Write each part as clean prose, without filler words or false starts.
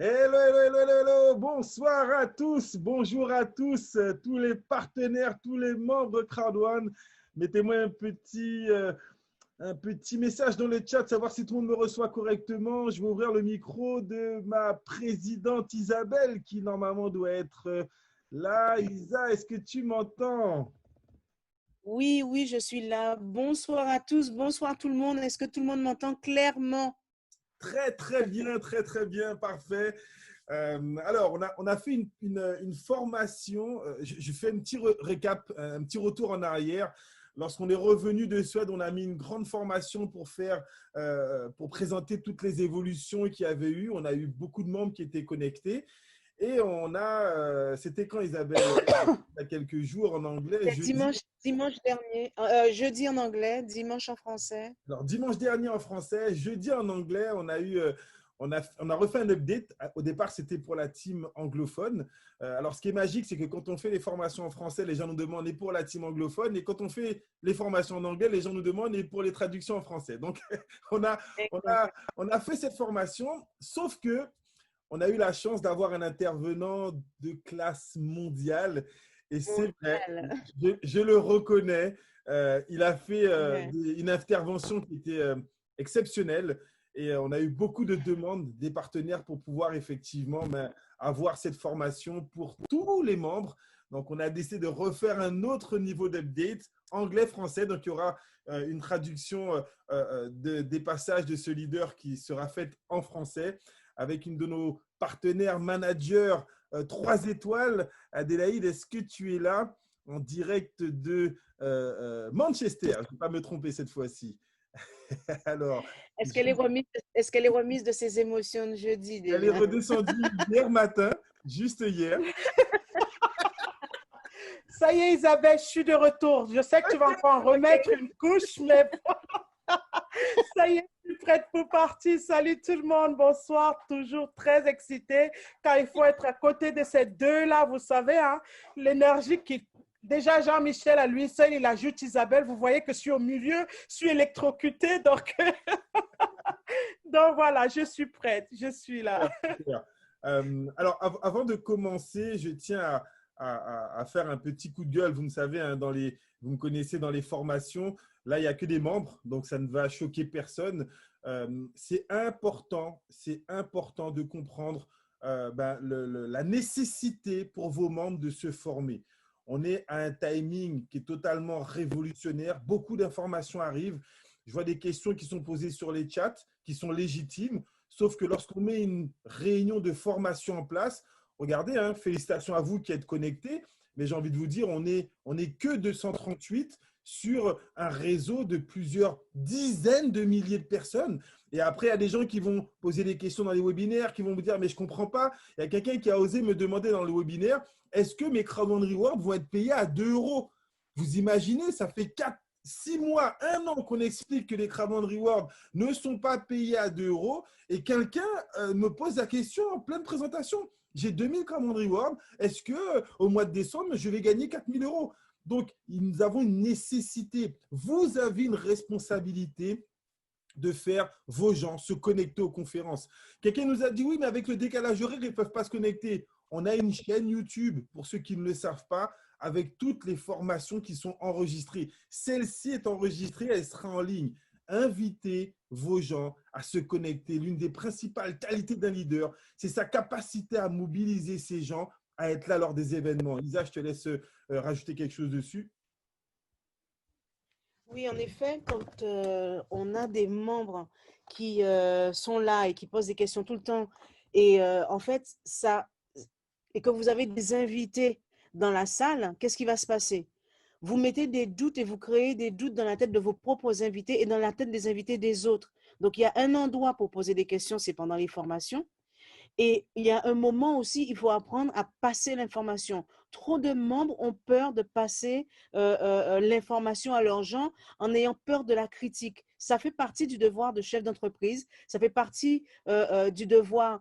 Hello, hello, hello, hello, hello. Bonsoir à tous, bonjour à tous, tous les partenaires, tous les membres de Crowd1. Mettez-moi un petit message dans le chat, savoir si tout le monde me reçoit correctement. Je vais ouvrir le micro de ma présidente Isabelle, qui normalement doit être là. Isa, est-ce que tu m'entends? Oui, oui, je suis là. Bonsoir à tous, bonsoir tout le monde. Est-ce que tout le monde m'entend clairement? Très, très bien, parfait. Alors, on a fait une formation. Je fais un petit récap, un petit retour en arrière. Lorsqu'on est revenu de Suède, on a mis une grande formation pour présenter toutes les évolutions qu'il y avait eu. On a eu beaucoup de membres qui étaient connectés. Et c'était quand Isabelle? Il y a quelques jours en anglais, C'est jeudi. dimanche dernier, jeudi en anglais, dimanche en français. Alors, dimanche dernier en français, jeudi en anglais, on a refait un update. Au départ, c'était pour la team anglophone. Alors, ce qui est magique, c'est que quand on fait les formations en français, les gens nous demandent et pour la team anglophone. Et quand on fait les formations en anglais, les gens nous demandent et pour les traductions en français. Donc, on a, on Exact. a, on a fait cette formation, sauf que on a eu la chance d'avoir un intervenant de classe mondiale. Et c'est vrai, Mondial. je le reconnais. Il a fait Ouais. une intervention qui était exceptionnelle. Et on a eu beaucoup de demandes des partenaires pour pouvoir effectivement avoir cette formation pour tous les membres. Donc, on a décidé de refaire un autre niveau d'update, anglais-français. Donc, il y aura une traduction des passages de ce leader qui sera faite en français avec une de nos partenaires managers 3 étoiles. Adélaïde, est-ce que tu es là en direct de Manchester? Je ne vais pas me tromper cette fois-ci. Alors, Est-ce qu'elle est remise de ses émotions de jeudi elle est déjà? redescendue hier matin, juste hier. Ça y est, Isabelle, je suis de retour. Je sais que tu vas encore en remettre une couche, mais ça y est, je suis prête pour partir. Salut tout le monde, bonsoir. Toujours très excitée quand il faut être à côté de ces deux-là, vous savez, hein, l'énergie qui… Déjà, Jean-Michel, à lui seul, il ajoute Isabelle. Vous voyez que je suis au milieu, je suis électrocutée. Donc, donc voilà, je suis prête, je suis là. Super. Alors, avant de commencer, je tiens à faire un petit coup de gueule. Vous me savez, hein, vous me connaissez dans les formations. Là, il n'y a que des membres, donc ça ne va choquer personne. C'est important de comprendre la nécessité pour vos membres de se former. On est à un timing qui est totalement révolutionnaire. Beaucoup d'informations arrivent. Je vois des questions qui sont posées sur les chats, qui sont légitimes. Sauf que lorsqu'on met une réunion de formation en place, regardez, hein, félicitations à vous qui êtes connectés, mais j'ai envie de vous dire, on est que 238 sur un réseau de plusieurs dizaines de milliers de personnes. Et après, il y a des gens qui vont poser des questions dans les webinaires, qui vont vous dire, mais je ne comprends pas. Il y a quelqu'un qui a osé me demander dans le webinaire, est-ce que mes Crowd Rewards vont être payés à 2 euros? Vous imaginez, ça fait 6 mois, 1 an qu'on explique que les Crowd Rewards ne sont pas payés à 2 euros et quelqu'un me pose la question en pleine présentation. J'ai 2000 Crowd Rewards. Est-ce qu'au mois de décembre, je vais gagner 4000 euros? Donc, nous avons une nécessité. Vous avez une responsabilité de faire vos gens se connecter aux conférences. Quelqu'un nous a dit, oui, mais avec le décalage horaire, ils ne peuvent pas se connecter. On a une chaîne YouTube, pour ceux qui ne le savent pas, avec toutes les formations qui sont enregistrées. Celle-ci est enregistrée, elle sera en ligne. Invitez vos gens à se connecter. L'une des principales qualités d'un leader, c'est sa capacité à mobiliser ses gens à être là lors des événements. Isa, je te laisse rajouter quelque chose dessus. Oui, en effet, quand on a des membres qui sont là et qui posent des questions tout le temps, et en fait, et que vous avez des invités dans la salle, qu'est-ce qui va se passer? Vous mettez des doutes et vous créez des doutes dans la tête de vos propres invités et dans la tête des invités des autres. Donc, il y a un endroit pour poser des questions, c'est pendant les formations. Et il y a un moment aussi, il faut apprendre à passer l'information. Trop de membres ont peur de passer l'information à leurs gens en ayant peur de la critique. Ça fait partie du devoir de chef d'entreprise, ça fait partie du devoir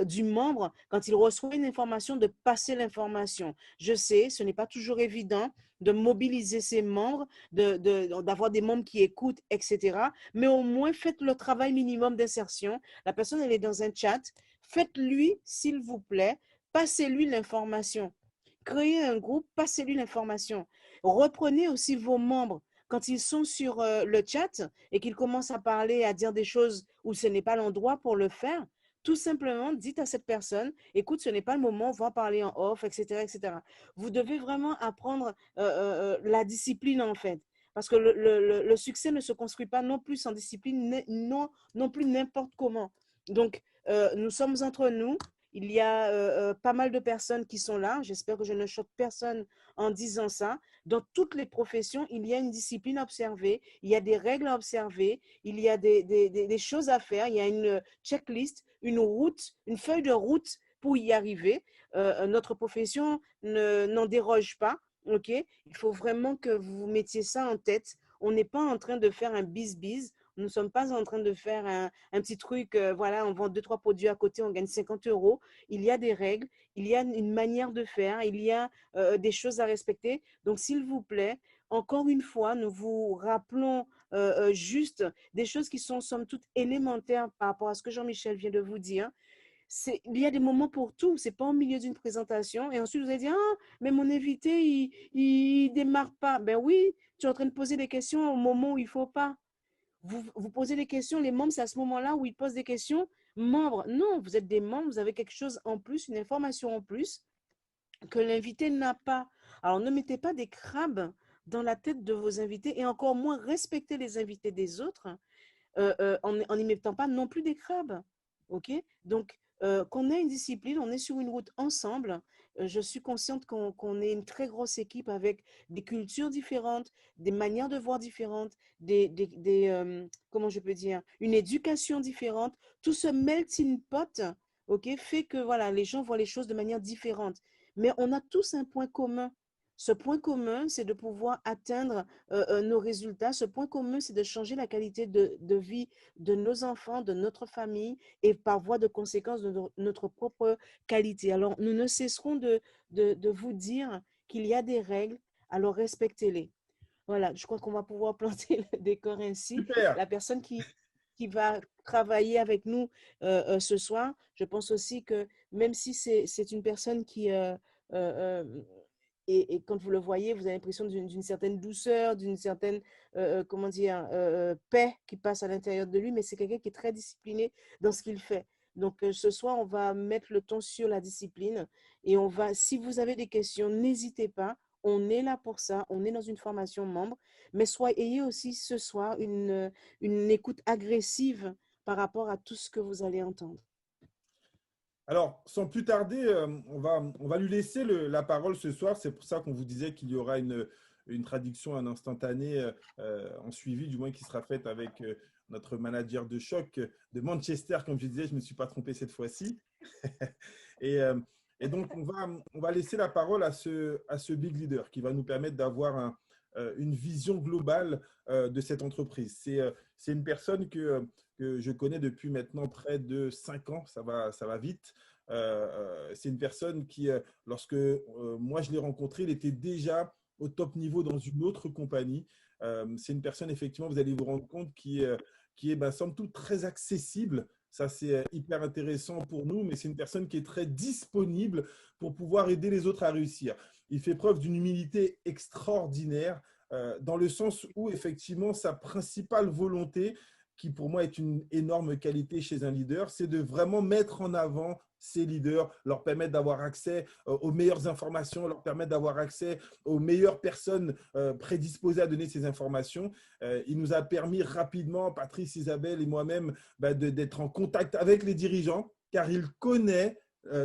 du membre, quand il reçoit une information, de passer l'information. Je sais, ce n'est pas toujours évident de mobiliser ses membres, d'avoir des membres qui écoutent, etc. Mais au moins, faites le travail minimum d'insertion. La personne, elle est dans un chat. faites-lui, s'il vous plaît, passez-lui l'information. Créez un groupe, passez-lui l'information. Reprenez aussi vos membres. Quand ils sont sur le chat et qu'ils commencent à parler, à dire des choses où ce n'est pas l'endroit pour le faire, tout simplement, dites à cette personne, écoute, ce n'est pas le moment, on va parler en off, etc., etc. Vous devez vraiment apprendre la discipline, en fait. Parce que le succès ne se construit pas non plus sans discipline, non plus n'importe comment. Donc, nous sommes entre nous. Il y a pas mal de personnes qui sont là. J'espère que je ne choque personne en disant ça. Dans toutes les professions, il y a une discipline à observer, il y a des règles à observer, il y a des choses à faire, il y a une checklist, une route, une feuille de route pour y arriver. Notre profession n'en déroge pas. OK? Il faut vraiment que vous mettiez ça en tête. On n'est pas en train de faire un bis-bis. Nous ne sommes pas en train de faire un petit truc, voilà, on vend 2-3 produits à côté, on gagne 50 euros. Il y a des règles, il y a une manière de faire, il y a des choses à respecter. Donc, s'il vous plaît, encore une fois, nous vous rappelons juste des choses qui sont somme toute élémentaires par rapport à ce que Jean-Michel vient de vous dire. Il y a des moments pour tout. C'est pas au milieu d'une présentation. Et ensuite, vous allez dire, ah, mais mon invité, il démarre pas. Ben oui, tu es en train de poser des questions au moment où il faut pas. Vous posez des questions, les membres, c'est à ce moment-là où ils posent des questions. Membres, non, vous êtes des membres, vous avez quelque chose en plus, une information en plus que l'invité n'a pas. Alors, ne mettez pas des crabes dans la tête de vos invités et encore moins respectez les invités des autres en n'y mettant pas non plus des crabes. OK? Donc, qu'on ait une discipline, on est sur une route ensemble. Je suis consciente qu'on est une très grosse équipe avec des cultures différentes, des manières de voir différentes, comment je peux dire, une éducation différente. Tout ce melting pot, OK, fait que voilà, les gens voient les choses de manière différente. Mais on a tous un point commun. Ce point commun, c'est de pouvoir atteindre nos résultats. Ce point commun, c'est de changer la qualité de vie de nos enfants, de notre famille et par voie de conséquence de notre propre qualité. Alors, nous ne cesserons de vous dire qu'il y a des règles, alors respectez-les. Voilà, je crois qu'on va pouvoir planter le décor ainsi. Super. La personne qui va travailler avec nous ce soir, je pense aussi que même si c'est une personne qui et quand vous le voyez, vous avez l'impression d'une certaine douceur, d'une certaine, comment dire, paix qui passe à l'intérieur de lui, mais c'est quelqu'un qui est très discipliné dans ce qu'il fait. Donc, ce soir, on va mettre le ton sur la discipline et on va, si vous avez des questions, n'hésitez pas. On est là pour ça. On est dans une formation membre, mais ayez aussi ce soir une écoute agressive par rapport à tout ce que vous allez entendre. Alors, sans plus tarder, on va lui laisser la parole ce soir. C'est pour ça qu'on vous disait qu'il y aura une traduction en instantané, en suivi, du moins qui sera faite avec notre manager de choc de Manchester. Comme je disais, je ne me suis pas trompé cette fois-ci. et, et donc, on va laisser la parole à ce big leader qui va nous permettre d'avoir une vision globale de cette entreprise. C'est une personne que je connais depuis maintenant près de 5 ans, ça va vite. C'est une personne qui, lorsque moi je l'ai rencontré, il était déjà au top niveau dans une autre compagnie. C'est une personne, effectivement, vous allez vous rendre compte, qui est somme toute très accessible. Ça, c'est hyper intéressant pour nous, mais c'est une personne qui est très disponible pour pouvoir aider les autres à réussir. Il fait preuve d'une humilité extraordinaire, dans le sens où, effectivement, sa principale volonté, qui pour moi est une énorme qualité chez un leader, c'est de vraiment mettre en avant ses leaders, leur permettre d'avoir accès aux meilleures informations, leur permettre d'avoir accès aux meilleures personnes prédisposées à donner ces informations. Il nous a permis rapidement, Patrice, Isabelle et moi-même, d'être en contact avec les dirigeants, car il connaît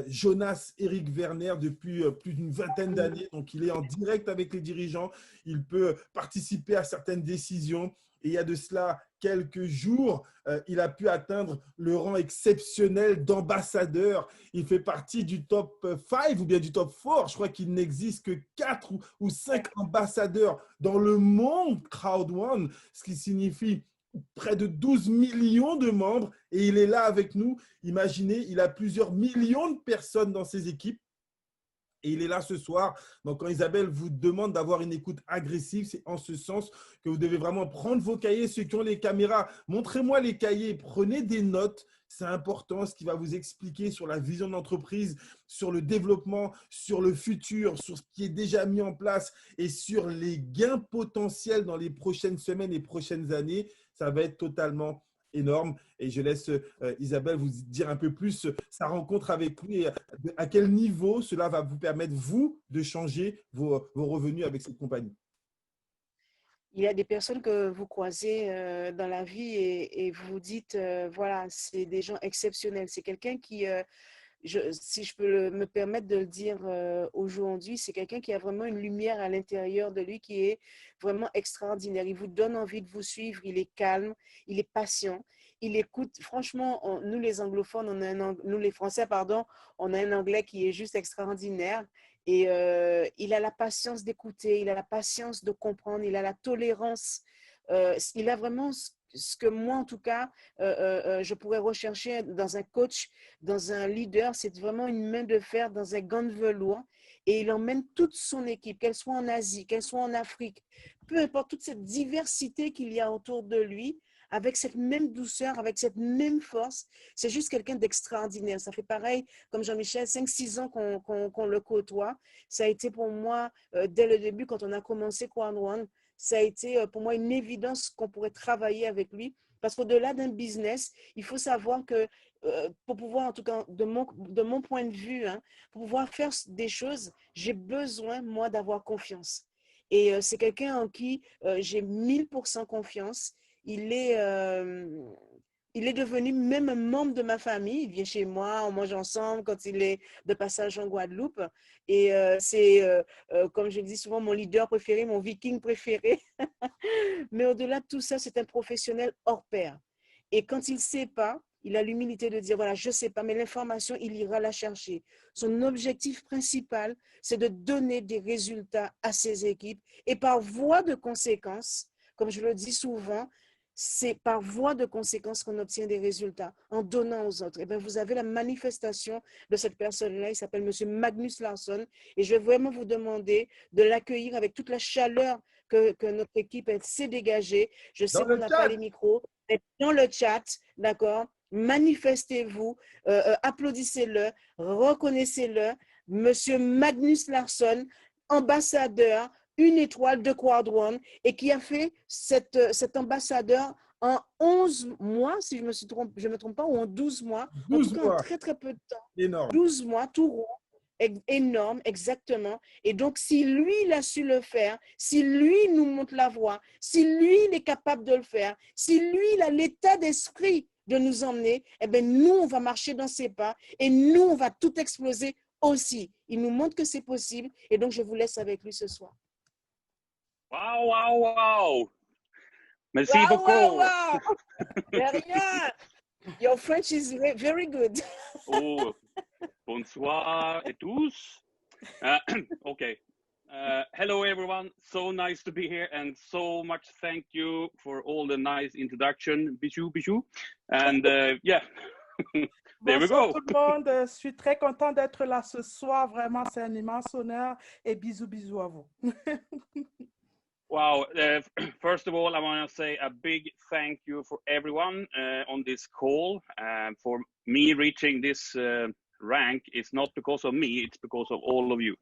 Jonas Eric Werner depuis plus d'une vingtaine d'années. Donc, il est en direct avec les dirigeants. Il peut participer à certaines décisions. Et il y a de cela quelques jours, il a pu atteindre le rang exceptionnel d'ambassadeur. Il fait partie du top 5 ou bien du top 4. Je crois qu'il n'existe que 4 ou 5 ambassadeurs dans le monde Crowd One, ce qui signifie près de 12 millions de membres. Et il est là avec nous. Imaginez, il a plusieurs millions de personnes dans ses équipes. Et il est là ce soir. Donc, quand Isabelle vous demande d'avoir une écoute agressive, c'est en ce sens que vous devez vraiment prendre vos cahiers. Ceux qui ont les caméras, montrez-moi les cahiers, prenez des notes. C'est important, ce qui va vous expliquer sur la vision de l'entreprise, sur le développement, sur le futur, sur ce qui est déjà mis en place et sur les gains potentiels dans les prochaines semaines et prochaines années. Ça va être totalement énorme. Et je laisse Isabelle vous dire un peu plus sa rencontre avec lui et à quel niveau cela va vous permettre, vous, de changer vos revenus avec cette compagnie. Il y a des personnes que vous croisez dans la vie et vous vous dites, voilà, c'est des gens exceptionnels. C'est quelqu'un qui, si je peux me permettre de le dire aujourd'hui, c'est quelqu'un qui a vraiment une lumière à l'intérieur de lui qui est vraiment extraordinaire. Il vous donne envie de vous suivre, il est calme, il est patient, il écoute. Franchement, nous les anglophones, nous les Français, pardon, on a un anglais qui est juste extraordinaire. Et il a la patience d'écouter, il a la patience de comprendre, il a la tolérance. Il a vraiment ce que moi, en tout cas, je pourrais rechercher dans un coach, dans un leader, c'est vraiment une main de fer dans un gant de velours. Et il emmène toute son équipe, qu'elle soit en Asie, qu'elle soit en Afrique, peu importe toute cette diversité qu'il y a autour de lui, avec cette même douceur, avec cette même force. C'est juste quelqu'un d'extraordinaire. Ça fait pareil, comme Jean-Michel, 5-6 ans qu'on le côtoie. Ça a été pour moi, dès le début, quand on a commencé Quad One, ça a été pour moi une évidence qu'on pourrait travailler avec lui. Parce qu'au-delà d'un business, il faut savoir que pour pouvoir, en tout cas, de mon point de vue, hein, pour pouvoir faire des choses, j'ai besoin, moi, d'avoir confiance. Et c'est quelqu'un en qui j'ai 1000% confiance. Il est, euh, il est devenu même un membre de ma famille. Il vient chez moi, on mange ensemble quand il est de passage en Guadeloupe. Et c'est, comme je le dis souvent, mon leader préféré, mon viking préféré. Mais au-delà de tout ça, c'est un professionnel hors pair. Et quand il ne sait pas, il a l'humilité de dire, voilà, je ne sais pas, mais l'information, il ira la chercher. Son objectif principal, c'est de donner des résultats à ses équipes. Et par voie de conséquence, comme je le dis souvent, c'est par voie de conséquence qu'on obtient des résultats en donnant aux autres. Et bien, vous avez la manifestation de cette personne-là. Il s'appelle M. Magnus Larsson. Et je vais vraiment vous demander de l'accueillir avec toute la chaleur que notre équipe s'est dégagée. Je sais qu'on n'a pas les micros. Dans le chat, d'accord? Manifestez-vous, applaudissez-le, reconnaissez-le. Monsieur Magnus Larsson, ambassadeur, une étoile de Quad One, et qui a fait cet ambassadeur en 11 mois, si je me trompe pas, ou en 12 mois, 12 en tout cas mois. en très très peu de temps. Énorme. 12 mois, tout rond. Énorme, exactement. Et donc, si lui, il a su le faire, si lui nous montre la voie, si lui, il est capable de le faire, si lui, il a l'état d'esprit de nous emmener, eh bien, nous, on va marcher dans ses pas et nous, on va tout exploser aussi. Il nous montre que c'est possible et donc, je vous laisse avec lui ce soir. Wow, wow, wow. Merci beaucoup. Wow, wow. Rien. Your French is very good. Oh, bonsoir et tous. Okay. Hello, everyone. So nice to be here, and so much thank you for all the nice introduction. Bijou, bijou. And yeah, there we Bonsoir go. tout le monde. Je suis très content d'être là ce soir. Vraiment, c'est un immense honneur. Et bisous, bisous à vous. Wow. First of all, I want to say a big thank you for everyone on this call. For me reaching this rank, it's not because of me, it's because of all of you.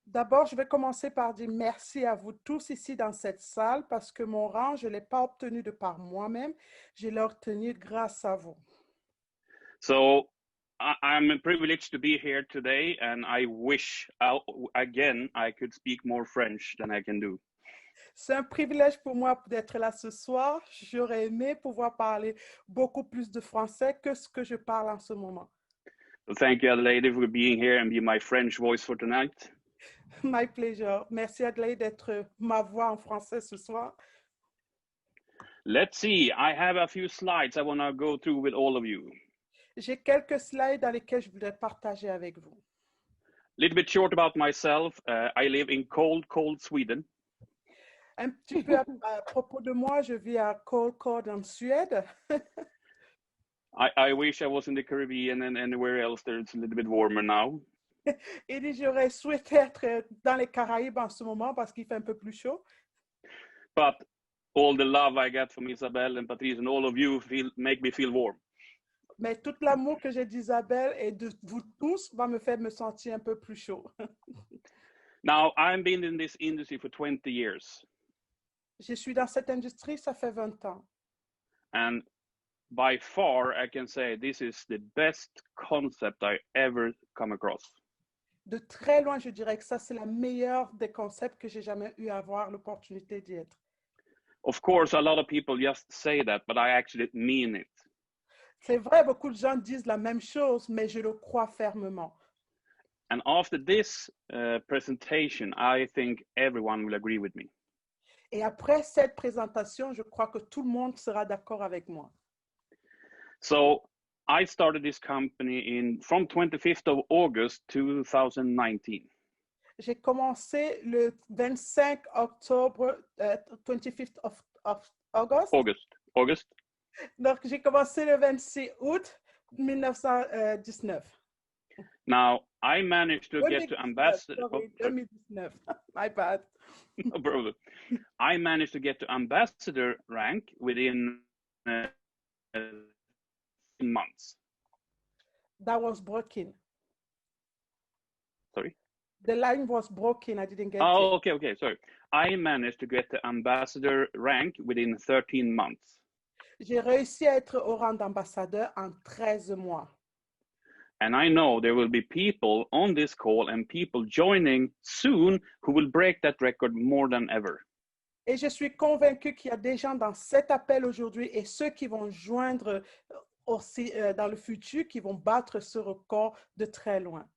D'abord, je vais commencer par dire merci à vous tous ici dans cette salle parce que mon rang, je ne l'ai pas obtenu de par moi-même, je l'ai obtenu grâce à vous. So I'm privileged to be here today, and I wish again I could speak more French than I can do. C'est un privilège pour moi d'être là ce soir. J'aurais aimé pouvoir parler beaucoup plus de français que ce que je parle en ce moment. So thank you, Adelaide, for being here and be my French voice for tonight. My pleasure. Merci Adelaide d'être ma voix en français ce soir. Let's see. I have a few slides I want to go through with all of you. J'ai quelques slides dans lesquels je voudrais partager avec vous. A little bit short about myself. I live in cold Sweden. Un petit peu à propos de moi, je vis à Cold en Suède. I wish I was in the Caribbean and anywhere else there it's a little bit warmer now. Il dit, j'aurais souhaité être dans les Caraïbes en ce moment parce qu'il fait un peu plus chaud. But all the love I get from Isabel and Patrice and all of you make me feel warm. Mais tout l'amour que j'ai d'Isabelle et de vous tous va me faire me sentir un peu plus chaud. Now, I've been in this industry for 20 years. Je suis dans cette industrie, ça fait 20 ans. And by far, I can say this is the best concept I ever come across. De très loin, je dirais que ça, c'est la meilleure des concepts que j'ai jamais eu à avoir l'opportunité d'y être. Of course, a lot of people just say that, but I actually mean it. C'est vrai, beaucoup de gens disent la même chose, mais je le crois fermement. And after this presentation, I think everyone will agree with me. Et après cette présentation, je crois que tout le monde sera d'accord avec moi. So I started this company from 25th of August 2019. J'ai commencé le 25 octobre, 25th of August. August. Donc, j'ai commencé le 26 août 1919. Now, I managed to get to ambassador. Sorry, 2019. My bad. No problem. I managed to get to ambassador rank within months. That was broken. Sorry? The line was broken. I didn't get Oh, it. okay, sorry. I managed to get the ambassador rank within 13 months. J'ai réussi à être au rang d'ambassadeur en 13 mois. And I know there will be people on this call and people joining soon who will break that record more than ever. Et je suis convaincue qu'il y a des gens dans cet appel aujourd'hui et ceux qui vont joindre aussi dans le futur qui vont battre ce record de très loin.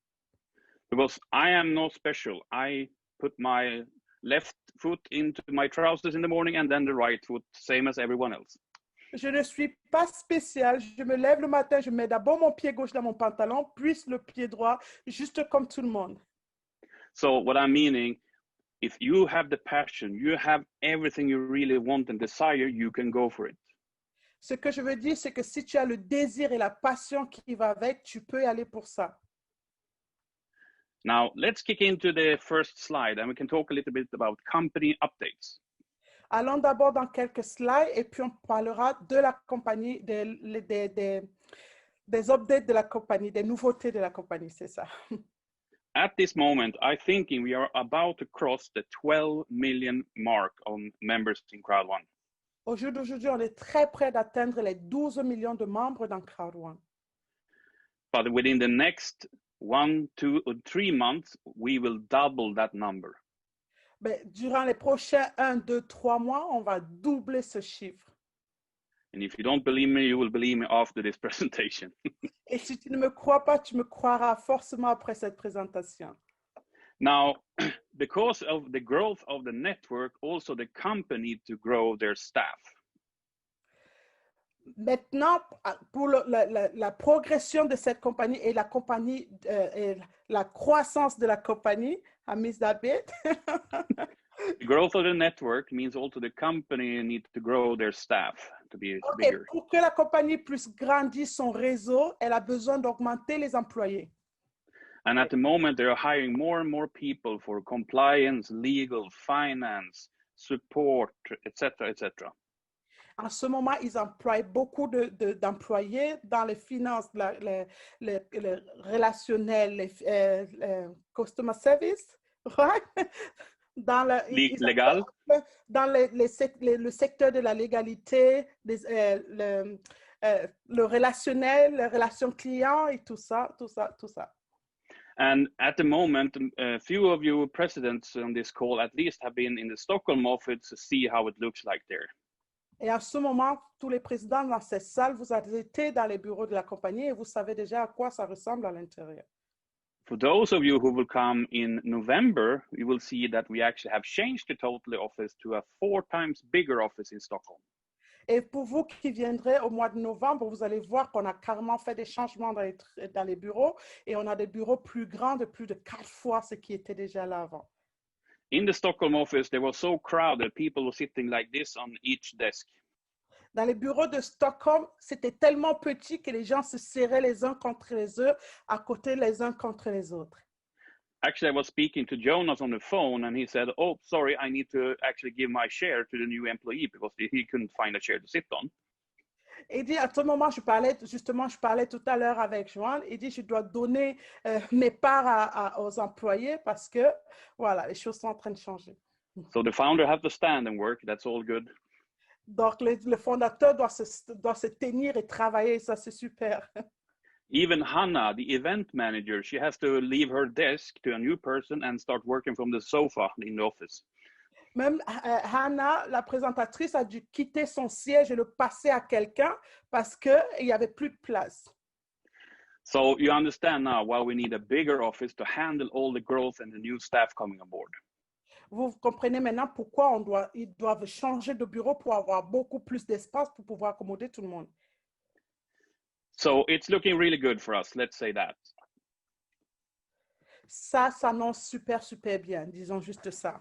Because I am no special. I put my left foot into my trousers in the morning and then the right foot, same as everyone else. Je ne suis pas spéciale. Je me lève le matin, je mets d'abord mon pied gauche dans mon pantalon, puis le pied droit, juste comme tout le monde. So what I'm meaning, if you have the passion, you have everything you really want and desire, you can go for it. Ce que je veux dire, c'est que si tu as le désir et la passion qui va avec, tu peux y aller pour ça. Now, let's kick into the first slide and we can talk a little bit about company updates. Allons d'abord dans quelques slides et puis on parlera de la compagnie, des updates de la compagnie, des nouveautés de la compagnie, c'est ça. At this moment, I think we are about to cross the 12 million mark on members in Crowd1. Au jour d'aujourd'hui, on est très près d'atteindre les 12 millions de membres dans Crowd1. But within the next 1, 2, or 3 months, we will double that number. Ben, durant les prochains 1, 2, 3 mois, on va doubler ce chiffre. And if you don't believe me, you will believe me after this presentation. Et si tu ne me crois pas, tu me croiras forcément après cette présentation. Now, because of the growth of the network, also the company need to grow their staff. Maintenant, pour la progression de cette compagnie et la compagnie et la croissance de la compagnie, à Miss David. The growth of the network means also the company needs to grow their staff to be bigger. Pour que la compagnie puisse grandir son réseau, elle a besoin d'augmenter les employés. And at the moment, they are hiring more and more people for compliance, legal, finance, support, etc., etc. En ce moment, ils emploient beaucoup d'employés dans les finances, le relationnel, les customer service, right? Dans Légal. Dans le secteur de la légalité, le relationnel, les relations clients et tout ça. And at the moment, a few of you presidents on this call at least have been in the Stockholm office to see how it looks like there. Et en ce moment, tous les présidents dans cette salle, vous avez été dans les bureaux de la compagnie et vous savez déjà à quoi ça ressemble à l'intérieur. For those of you who will come in November, you will see that we actually have changed the total office to a 4 times bigger office in Stockholm. Et pour vous qui viendrez au mois de novembre, vous allez voir qu'on a carrément fait des changements dans les bureaux et on a des bureaux plus grands de plus de 4 fois ce qui était déjà là avant. In the Stockholm office, they were so crowded, people were sitting like this on each desk. Dans les bureaux de Stockholm, c'était tellement petit que les gens se serraient les uns contre les autres, à côté les uns contre les autres. Actually, I was speaking to Jonas on the phone, and he said, "Oh, sorry, I need to actually give my share to the new employee because he couldn't find a chair to sit on." Il dit, à ce moment, je parlais tout à l'heure avec Joanne. Il dit, je dois donner mes parts aux employés parce que, voilà, les choses sont en train de changer. So the founder have to stand and work. That's all good. Donc, le fondateur doit se tenir et travailler. Ça, c'est super. Even Hannah, the event manager, she has to leave her desk to a new person and start working from the sofa in the office. Même Hannah, la présentatrice, a dû quitter son siège et le passer à quelqu'un parce qu'il n'y avait plus de place. So you understand now why we need a bigger office to handle all the growth and the new staff coming on board. Vous comprenez maintenant pourquoi ils doivent changer de bureau pour avoir beaucoup plus d'espace pour pouvoir accommoder tout le monde. So it's looking really good for us, let's say that. Ça s'annonce super, super bien, disons juste ça.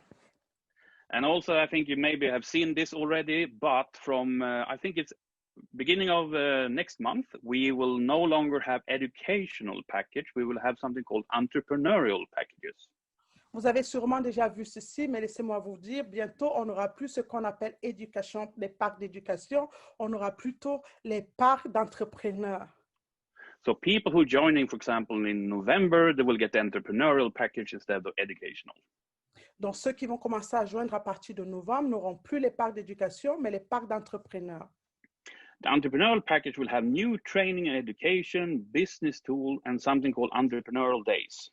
And also, I think you maybe have seen this already, but from, I think it's beginning of next month, we will no longer have educational package. We will have something called entrepreneurial packages. Vous avez sûrement déjà vu ceci, mais laissez-moi vous dire, bientôt, on n'aura plus ce qu'on appelle éducation, les parcs d'éducation, on aura plutôt les parcs d'entrepreneurs. So people who joining, for example, in November, they will get the entrepreneurial package instead of educational. Donc, ceux qui vont commencer à joindre à partir de novembre n'auront plus les parcs d'éducation, mais les parcs d'entrepreneurs. The entrepreneurial package will have new training and education, business tool, and something called entrepreneurial days.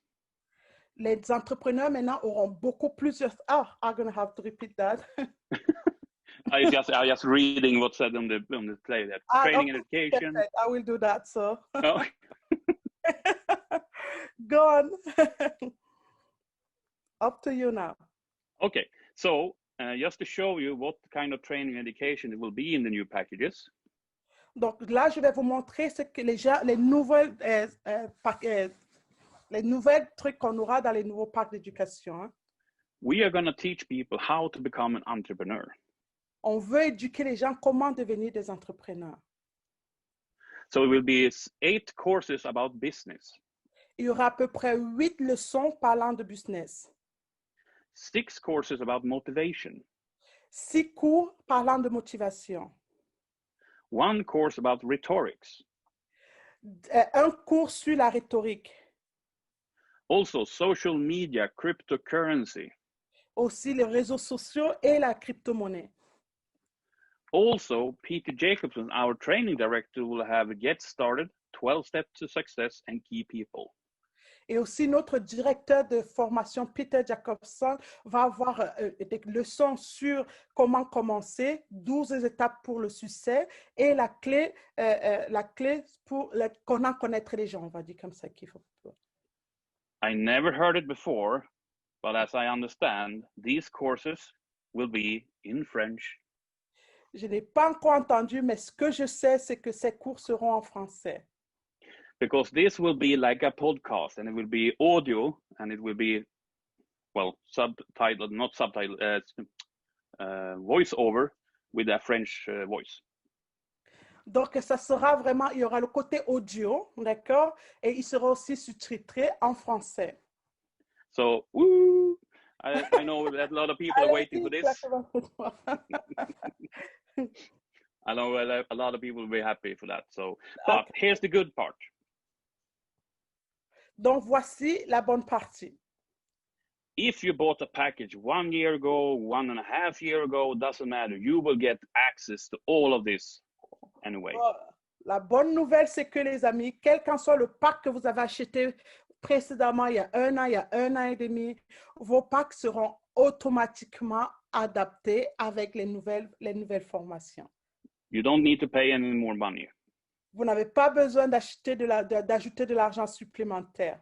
Les entrepreneurs maintenant auront beaucoup plus. I'm going to have to repeat that. I just reading what's said on the play there. Training and education. Perfect. I will do that. So Oh. go on. Up to you now. Okay, so just to show you what kind of training and education it will be in the new packages. Donc là, je vais vous montrer ce que les nouvelles trucs qu'on aura dans les nouveaux parcs d'éducation. Hein. We are going to teach people how to become an entrepreneur. On veut éduquer les gens comment devenir des entrepreneurs. So it will be 8 courses about business, Il y aura à peu près 8 leçons parlant de business, 6 courses about motivation, 6 cours parlant de motivation, 1 course about rhetorics, un cours sur la rhétorique, also social media, cryptocurrency, aussi les réseaux sociaux et la crypto-monnaie. Also, Peter Jacobson, our training director, will have Get Started, 12 Steps to Success, and Key People. Et aussi, notre directeur de formation, Peter Jacobson, va avoir des leçons sur comment commencer, 12 étapes pour le succès et la clé pour comment connaître les gens, on va dire comme ça qu'il faut. I never heard it before, but as I understand, these courses will be in French. Je n'ai pas encore entendu, mais ce que je sais, c'est que ces cours seront en français. Because this will be like a podcast, and it will be audio, and it will be, well, subtitled, not subtitled, voice over with a French voice. Donc, ça sera vraiment, il y aura le côté audio, d'accord? Et il sera aussi sous-titré en français. So, woo! I know that a lot of people are waiting for this. I know a lot of people will be happy for that. So, but Okay. here's the good part. Donc, voici la bonne partie. If you bought a package 1 year ago, 1.5 years ago, doesn't matter. You will get access to all of this anyway. La bonne nouvelle, c'est que les amis, quel qu'en soit le pack que vous avez acheté précédemment, il y a 1 an, il y a 1 an et demi, vos packs seront automatiquement adaptés avec les nouvelles formations. You don't need to pay any more money. Vous n'avez pas besoin d'ajouter de l'argent supplémentaire.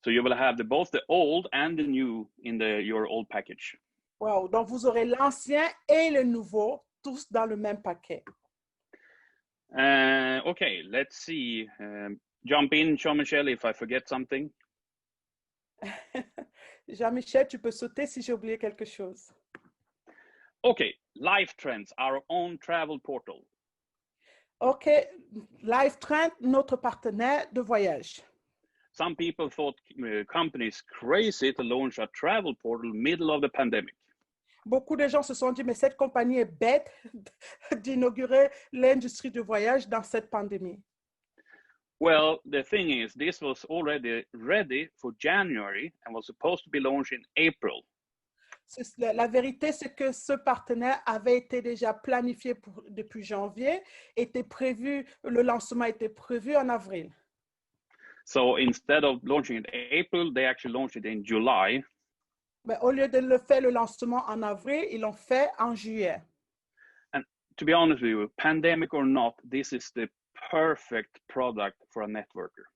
So you will have both the old and the new in your old package. Wow. Donc, vous aurez l'ancien et le nouveau, tous dans le même paquet. Okay, let's see. Jump in, Jean-Michel, if I forget something. Jean-Michel, tu peux sauter si j'ai oublié quelque chose. Okay, Life Trends, our own travel portal. OK, LifeTrend, notre partenaire de voyage. some people thought companies crazy to launch a travel portal middle of the pandemic. Beaucoup de gens se sont dit, mais cette compagnie est bête d'inaugurer l'industrie du voyage dans cette pandémie. Well, the thing is, this was already ready for January and was supposed to be launched in April. La vérité, c'est que ce partenaire avait été déjà planifié depuis janvier, le lancement était prévu en avril. So instead of launching it in April, they actually launched it in July. Mais au lieu de le faire le lancement en avril, ils l'ont fait en juillet. And to be honest with you, pandemic or not, this is the perfect product for a networker.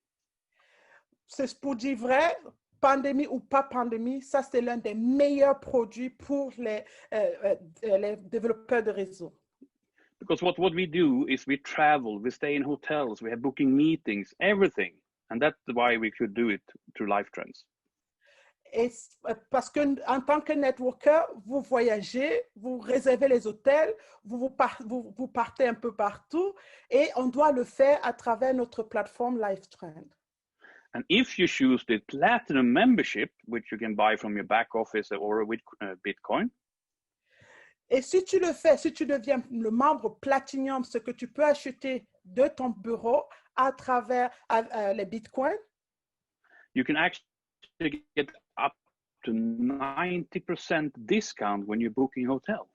C'est pour dire vrai, pandémie ou pas pandémie, ça c'est l'un des meilleurs produits pour les développeurs de réseau. Because what we do is we travel, we stay in hotels, we have booking meetings, everything. And that's why we could do it through LifeTrends. Et parce qu'en tant que networker, vous voyagez, vous réservez les hôtels, vous partez un peu partout et on doit le faire à travers notre plateforme LifeTrends. And if you choose the Platinum membership, which you can buy from your back office or with Bitcoin. Et si tu le fais, si tu deviens le membre Platinum, ce que tu peux acheter de ton bureau à travers les Bitcoins, you can actually get up to 90% discount when you're booking hotel.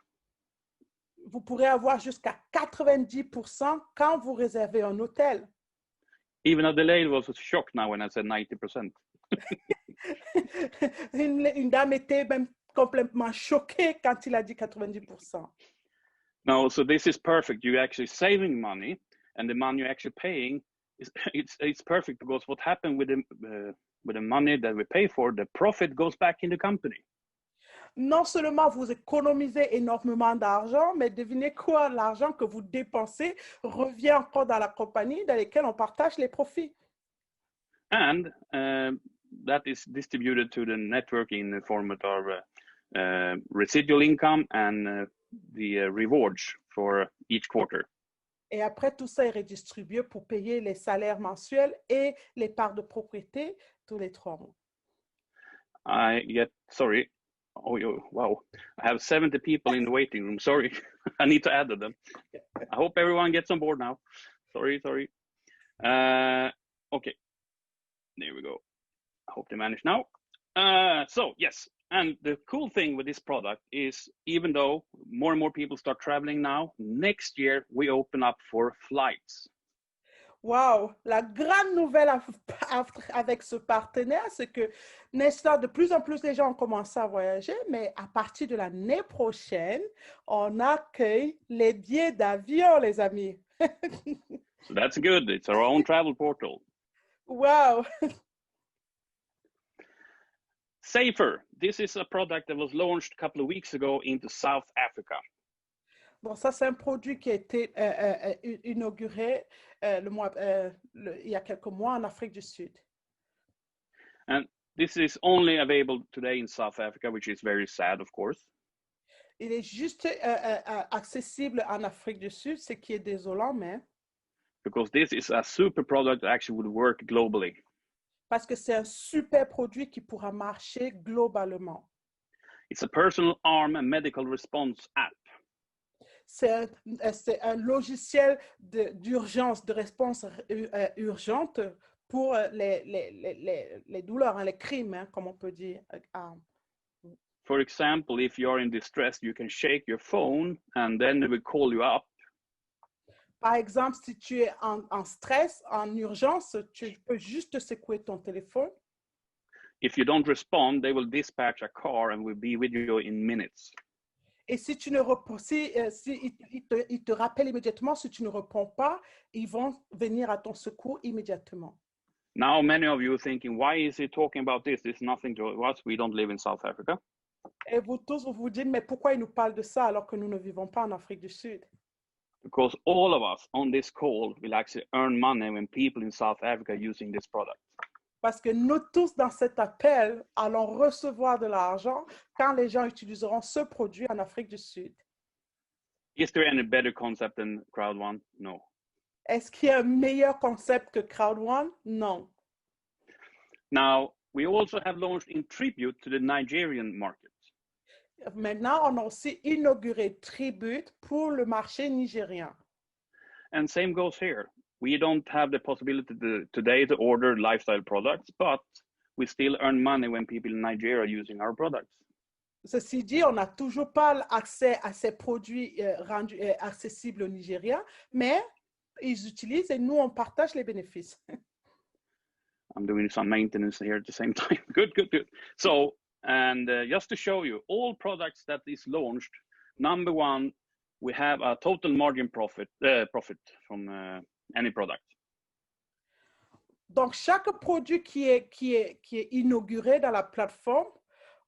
Vous pourrez avoir jusqu'à 90% quand vous réservez un hôtel. Even Adelaide was shocked now when I said 90%. Une dame était même complètement choquée quand il a dit 90%. No, so this is perfect. You're actually saving money, and the money you're actually paying it's perfect because what happened with the money that we pay for, the profit goes back in the company. Non seulement vous économisez énormément d'argent, mais devinez quoi, l'argent que vous dépensez revient encore dans la compagnie dans laquelle on partage les profits. And that is distributed to the network in the form of residual income and the rewards for each quarter. Et après, tout ça est redistribué pour payer les salaires mensuels et les parts de propriété tous les 3 mois. Sorry. Oh, wow. I have 70 people in the waiting room. Sorry. I need to add them. I hope everyone gets on board now. Sorry. Okay. There we go. I hope they manage now. So, yes. And the cool thing with this product is even though more and more people start traveling now, next year we open up for flights. Wow, la grande nouvelle avec ce partenaire, c'est que, n'est-ce pas, de plus en plus de gens ont commencé à voyager, mais à partir de l'année prochaine, on accueille les billets d'avion, les amis. So that's good. It's our own travel portal. Wow. Safer. This is a product that was launched a couple of weeks ago into South Africa. Bon, ça, c'est un produit qui a été inauguré il y a quelques mois en Afrique du Sud. And this is only available today in South Africa, which is very sad, of course. Il est juste accessible en Afrique du Sud, ce qui est désolant, mais... Because this is a super product that actually would work globally. Parce que c'est un super produit qui pourra marcher globalement. It's a personal arm and medical response app. C'est un logiciel d'urgence, de réponse urgente pour les douleurs, les crimes, comme on peut dire. For example, if you are in distress, you can shake your phone and then it will call you up. Par exemple, si tu es en stress, en urgence, tu peux juste secouer ton téléphone. If you don't respond, they will dispatch a car and will be with you in minutes. Et si tu ne réponds, ils te rappellent immédiatement, si tu ne réponds pas, ils vont venir à ton secours immédiatement. Now, many of you are thinking, why is he talking about this? It's nothing to us. We don't live in South Africa. Et vous tous, vous vous dites, mais pourquoi il nous parle de ça alors que nous ne vivons pas en Afrique du Sud? Because all of us on this call will actually earn money when people in South Africa are using this product. Parce que nous tous dans cet appel allons recevoir de l'argent quand les gens utiliseront ce produit en Afrique du Sud. Is there any better concept than Crowd One? No. Est-ce qu'il y a un meilleur concept que Crowd One? Non. Now, we also have launched in tribute to the Nigerian market. Maintenant, on a aussi inauguré Tribute pour le marché nigérien. And same goes here. We don't have the possibility today to order lifestyle products, but we still earn money when people in Nigeria are using our products. Ceci dit, on n'a toujours pas accès à ces produits rendus accessibles aux Nigériens, mais ils utilisent et nous, on partage les bénéfices. I'm doing some maintenance here at the same time. Good. So, and just to show you, all products that is launched, number one, we have a total margin profit from any product. Donc, chaque produit qui est inauguré dans la plateforme,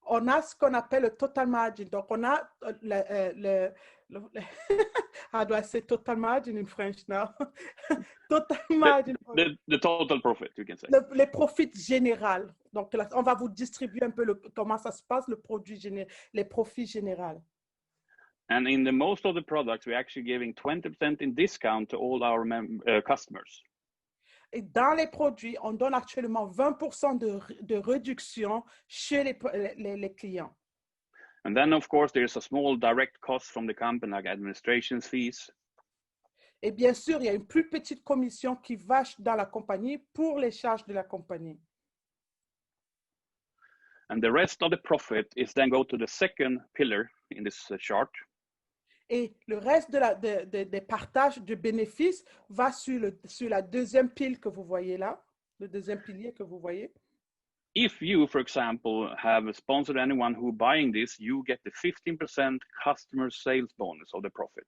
on a ce qu'on appelle le total margin. Donc, on a how do I say total margin in French now? Total margin. The total profit, you can say. Les profits généraux. Donc, là, on va vous distribuer un peu comment ça se passe, les profits généraux. And in the most of the products, we're actually giving 20% in discount to all our customers. Et dans les produits, on donne actuellement 20% de réduction chez les clients. And then, of course, there's a small direct cost from the company, like administration fees. Et bien sûr, il y a une plus petite commission qui va dans la compagnie pour les charges de la compagnie. And the rest of the profit is then go to the second pillar in this chart. Et le reste des partages de bénéfices va sur la deuxième pile que vous voyez là, le deuxième pilier que vous voyez. If you, for example, have sponsored anyone who buying this, you get the 15% customer sales bonus of the profit.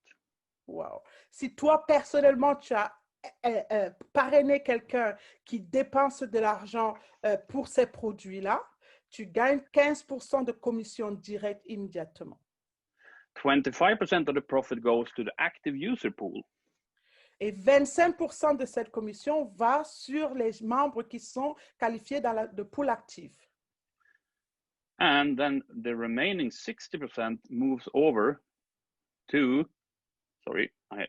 Wow. Si toi, personnellement, tu as parrainé quelqu'un qui dépense de l'argent pour ces produits-là, tu gagnes 15% de commission directe immédiatement. 25% of the profit goes to the active user pool. Et 25% de cette commission va sur les membres qui sont qualifiés dans le pool actif. And then the remaining 60% moves over to, sorry, I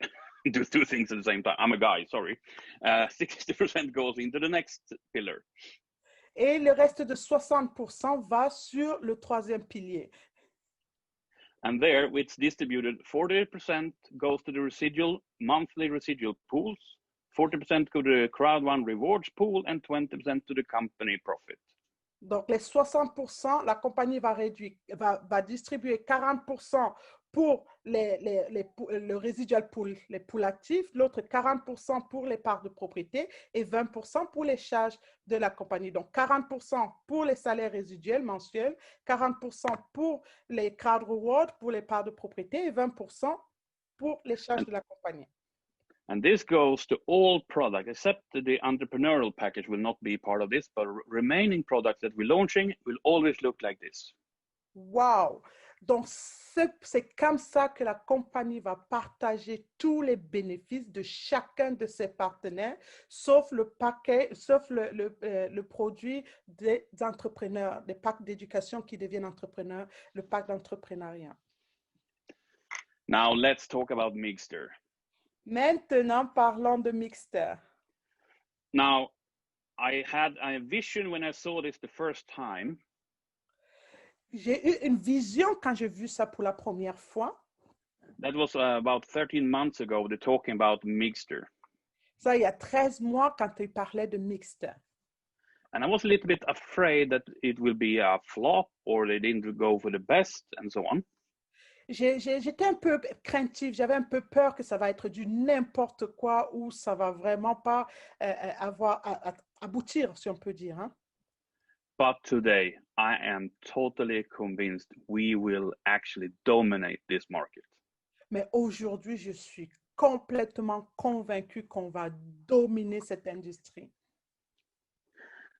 do two things at the same time. I'm a guy, sorry. 60% goes into the next pillar. Et le reste de 60% va sur le troisième pilier. And there, it's distributed, 40% goes to the monthly residual pools, 40% to the Crowd1 rewards pool, and 20% to the company profit. Donc, les 60%, la compagnie va distribuer 40% pour le residual pool, les pools actifs, l'autre 40% pour les parts de propriété et 20% pour les charges de la compagnie. Donc, 40% pour les salaires résiduels mensuels, 40% pour les crowd rewards, pour les parts de propriété et 20% pour les charges de la compagnie. And this goes to all products, except the entrepreneurial package will not be part of this, but remaining products that we're launching will always look like this. Wow! Donc, c'est comme ça que la compagnie va partager tous les bénéfices de chacun de ses partenaires, sauf le produit des entrepreneurs, des packs d'éducation qui deviennent entrepreneurs, le pack d'entrepreneuriat. Now, let's talk about Mixter. Maintenant, parlons de Mixter. Now, I had a vision when I saw this the first time. J'ai eu une vision quand j'ai vu ça pour la première fois. That was about 13 months ago, they're talking about Mixter. Ça, il y a 13 mois quand il parlait de Mixter. And I was a little bit afraid that it will be a flop or they didn't go for the best and so on. J'étais un peu craintive, j'avais un peu peur que ça va être du n'importe quoi ou ça va vraiment pas aboutir, si on peut dire. Hein? But today, I am totally convinced we will actually dominate this market. Mais aujourd'hui, je suis complètement convaincu qu'on va dominer cette industrie.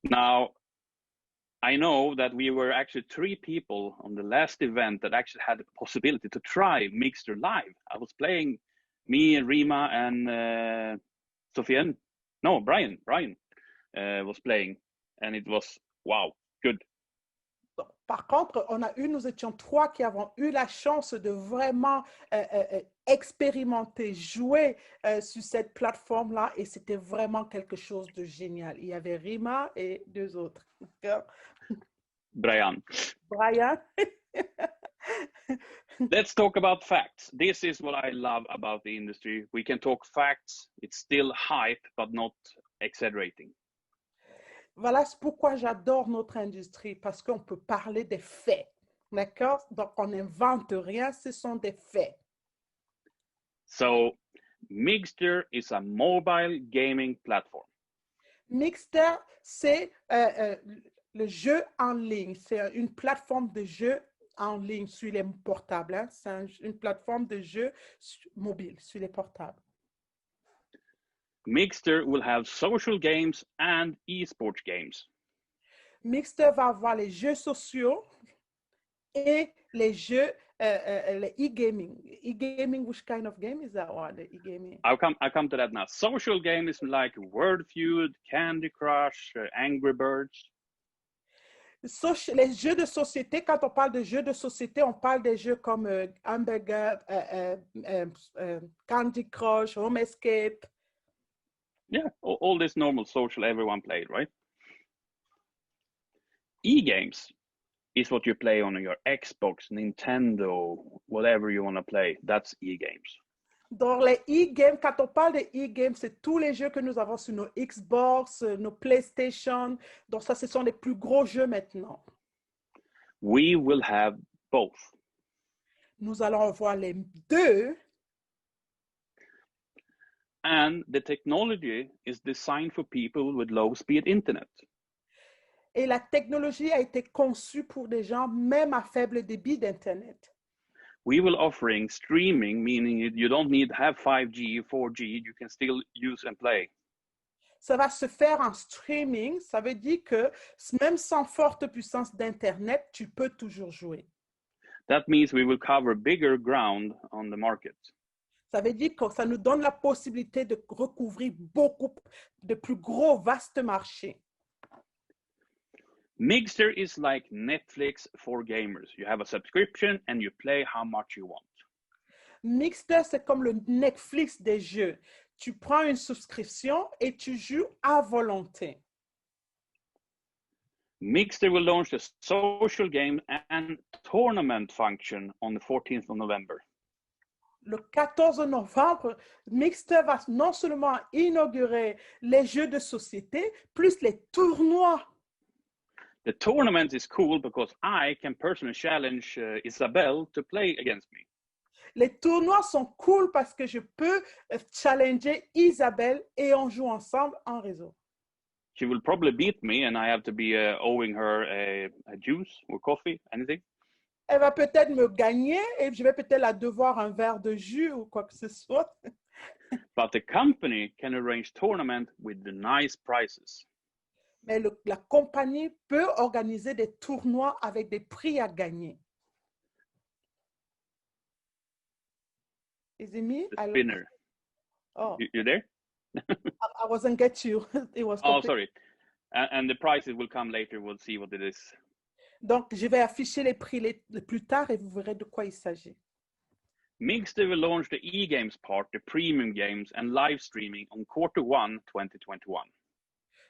Now, I know that we were actually 3 people on the last event that actually had the possibility to try Mixter live. I was playing, me and Rima and Sofiane. No, Brian was playing, and it was wow, good. Par contre, nous étions 3 qui avons eu la chance de vraiment expérimenté, joué sur cette plateforme-là et c'était vraiment quelque chose de génial. Il y avait Rima et deux autres. Brian. Brian. Let's talk about facts. This is what I love about the industry. We can talk facts. It's still hype, but not exaggerating. Voilà pourquoi j'adore notre industrie, parce qu'on peut parler des faits. D'accord? Donc, on n'invente rien, ce sont des faits. So, Mixter is a mobile gaming platform. Mixter, c'est le jeu en ligne. C'est une plateforme de jeu en ligne sur les portables. Hein? C'est une plateforme de jeu mobile sur les portables. Mixter will have social games and esports games. Mixter va avoir les jeux sociaux et les jeux, les e-gaming. E-gaming, which kind of game is that one, the e-gaming? I'll come to that now. Social games like Word Feud, Candy Crush, Angry Birds. Les jeux de société, quand on parle de jeux de société, on parle des jeux comme Hamburger, Candy Crush, Home Escape. Yeah, all this normal social everyone played, right? E-games is what you play on your Xbox, Nintendo, whatever you want to play. That's e-games. Dans les e-games, quand on parle de e-games, c'est tous les jeux que nous avons sur nos Xbox, nos PlayStation. Donc ça, ce sont les plus gros jeux maintenant. We will have both. Nous allons avoir les deux. And the technology is designed for people with low-speed internet. Et la technologie a été conçue pour des gens même à faible débit d'Internet. We will offering streaming, meaning you don't need to have 5G, 4G, you can still use and play. Ça va se faire en streaming. Ça veut dire que même sans forte puissance d'Internet, tu peux toujours jouer. That means we will cover bigger ground on the market. Ça veut dire que ça nous donne la possibilité de recouvrir beaucoup de plus gros, vastes marchés. Mixter is like Netflix for gamers. You have a subscription and you play how much you want. Mixter, c'est comme le Netflix des jeux. Tu prends une souscription et tu joues à volonté. Mixter will launch the social game and tournament function on the 14th of November. Le 14 novembre, Mixter va non seulement inaugurer les jeux de société, plus les tournois. The tournament is cool because I can personally challenge Isabelle to play against me. Les tournois sont cool parce que je peux challenger Isabelle et on joue ensemble en réseau. She will probably beat me and I have to be owing her a juice or coffee, anything. Elle va peut-être me gagner et je vais peut-être la devoir un verre de jus ou quoi que ce soit. But the company can arrange tournament with the nice prizes. Mais la compagnie peut organiser des tournois avec des prix à gagner. Is it me? The spinner. Oh, You there? I wasn't get you. It was Oh, sorry. And the prices will come later. We'll see what it is. Donc, je vais afficher les prix plus tard et vous verrez de quoi il s'agit. Mixter will launch the e-games part, the premium games, and live streaming on Q1 2021.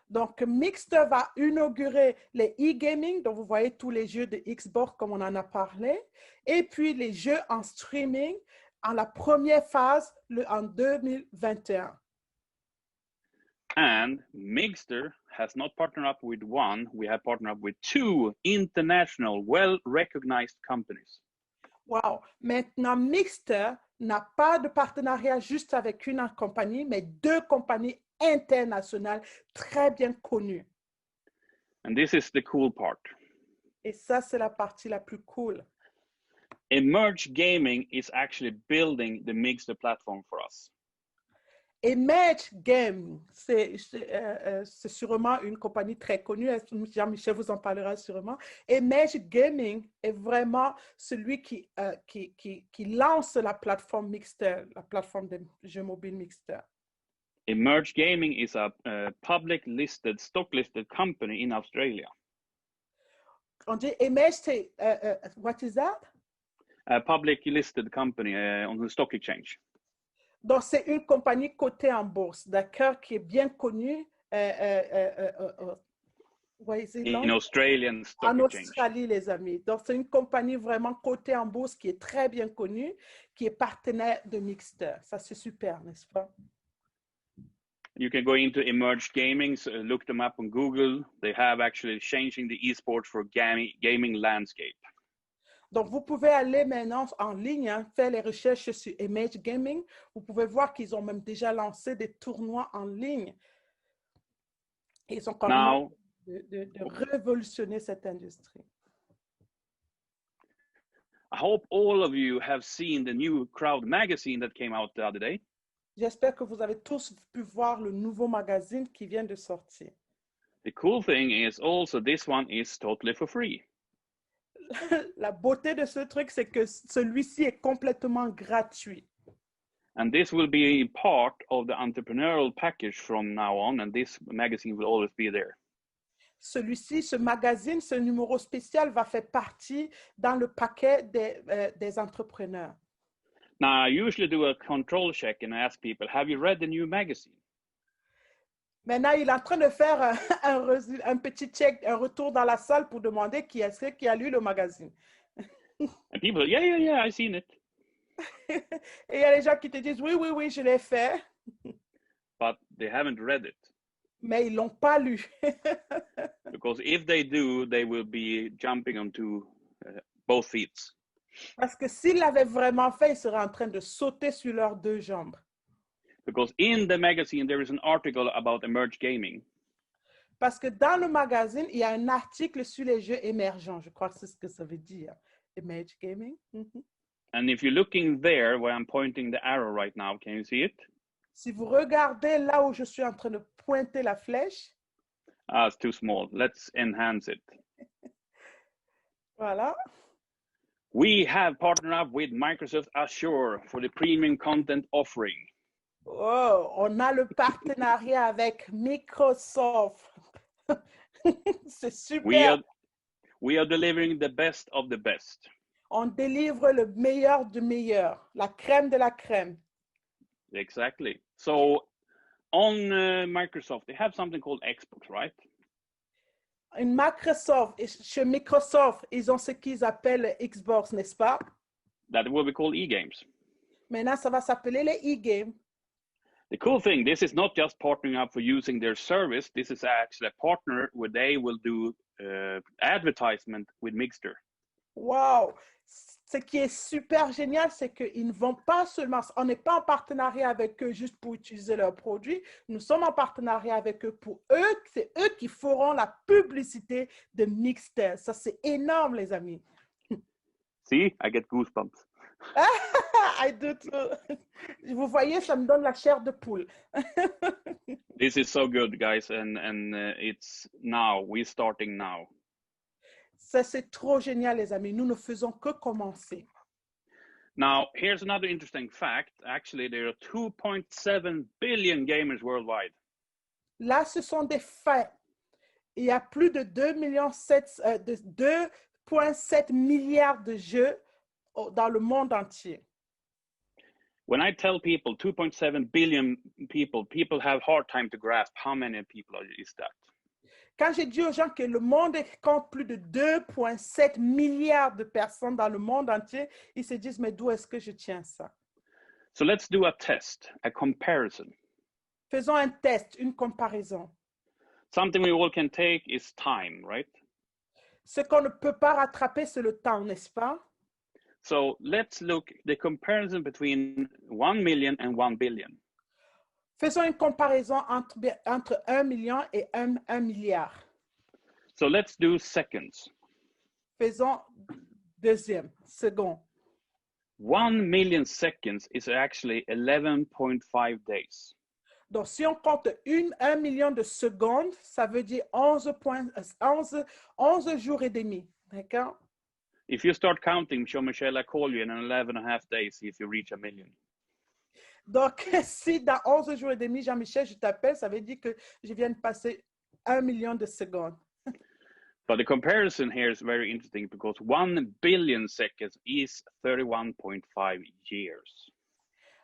Donc, Mixter va inaugurer les e-gaming, donc vous voyez tous les jeux de Xbox comme on en a parlé, et puis les jeux en streaming en la première phase en 2021. And Mixter has not partnered up with one, we have partnered up with two international, well-recognized companies. Wow! Maintenant, Mixter n'a pas de partenariat juste avec une compagnie, mais deux compagnies internationales très bien connues. And this is the cool part. Et ça, c'est la partie la plus cool. Emerge Gaming is actually building the Mixter platform for us. Emerge Game, c'est sûrement une compagnie très connue. Jean-Michel vous en parlera sûrement. Emerge Gaming est vraiment celui qui lance la plateforme Mixter, la plateforme de jeux mobiles Mixter. Emerge Gaming is a public listed, stock listed company in Australia. On dit Emerge, what is that? a public listed company on the stock exchange. Donc, c'est une compagnie cotée en bourse, d'accord, qui est bien connue. Where is it, In Australian stock en exchange. Australie, les amis. Donc, c'est une compagnie vraiment cotée en bourse qui est très bien connue, qui est partenaire de Mixter. Ça, c'est super, n'est-ce pas? You can go into Emerge Gaming, so look them up on Google. They have actually changing the esports for gaming landscape. Donc, vous pouvez aller maintenant en ligne, hein, faire les recherches sur Image Gaming. Vous pouvez voir qu'ils ont même déjà lancé des tournois en ligne. Ils ont carrément de révolutionner cette industrie. I hope all of you have seen the new Crowd magazine that came out the other day. J'espère que vous avez tous pu voir le nouveau magazine qui vient de sortir. The cool thing is also this one is totally for free. La beauté de ce truc, c'est que celui-ci est complètement gratuit. And this will be part of the entrepreneurial package from now on, and this magazine will always be there. Celui-ci, ce magazine, ce numéro spécial va faire partie dans le paquet des entrepreneurs. Now, I usually do a control check and I ask people, have you read the new magazine? Maintenant, il est en train de faire un petit check, un retour dans la salle pour demander qui est-ce qui a lu le magazine. And people, yeah, I've seen it. Et il y a les gens qui te disent, oui, je l'ai fait. But they haven't read it. Mais ils ne l'ont pas lu. Because if they do, they will be jumping onto both feet. Parce que s'ils l'avaient vraiment fait, ils seraient en train de sauter sur leurs deux jambes. Because in the magazine, there is an article about Emerge Gaming. Parce que dans le magazine, il y a un article sur les jeux émergents. Je crois que c'est ce que ça veut dire. Image Gaming. And if you're looking there, where I'm pointing the arrow right now, can you see it? Si vous regardez là où je suis en train de pointer la flèche. Ah, it's too small. Let's enhance it. Voilà. We have partnered up with Microsoft Azure for the premium content offering. Oh, on a le partenariat avec Microsoft. C'est super. We are delivering the best of the best. On délivre le meilleur du meilleur, la crème de la crème. Exactly. So on Microsoft, they have something called Xbox, right? Chez Microsoft, ils ont ce qu'ils appellent Xbox, n'est-ce pas? That will be called e-games. Maintenant, ça va s'appeler les e-games. The cool thing, this is not just partnering up for using their service. This is actually a partner where they will do advertisement with Mixter. Wow! Ce qui est super génial, c'est qu'ils ne vont pas seulement, on n'est pas en partenariat avec eux juste pour utiliser leurs produits, nous sommes en partenariat avec eux pour eux, c'est eux qui feront la publicité de Mixter. Ça, c'est énorme, les amis. See, I get goosebumps. I do too. Vous voyez, ça me donne la chair de poule. This is so good, guys, and it's now, we're starting now. Ça, c'est trop génial, les amis. Nous ne faisons que commencer. Now, here's another interesting fact. Actually, there are 2.7 billion gamers worldwide. Là, ce sont des faits. Il y a plus de 2,7 milliards de jeux dans le monde entier. When I tell people 2.7 billion people have hard time to grasp how many people is that. Quand j'ai dit aux gens que le monde compte plus de 2,7 milliards de personnes dans le monde entier, ils se disent, mais d'où est-ce que je tiens ça? So let's do a test, a comparison. Faisons un test, une comparaison. Something we all can take is time, right? Ce qu'on ne peut pas rattraper, c'est le temps, n'est-ce pas? So let's look the comparison between 1 million and 1 billion. Faisons une comparaison entre 1 million et 1 milliard. So let's do seconds. Faisons deuxième, second. 1 million seconds is actually 11.5 days. Donc, si on compte 1 million de secondes, ça veut dire 11 jours et demi. D'accord? If you start counting, Jean-Michel, I call you in 11.5 days if you reach 1 million. Donc, si dans 11 jours et demi, Jean-Michel, je t'appelle, ça veut dire que je viens de passer 1 million de secondes. But the comparison here is very interesting because 1 billion seconds is 31.5 years.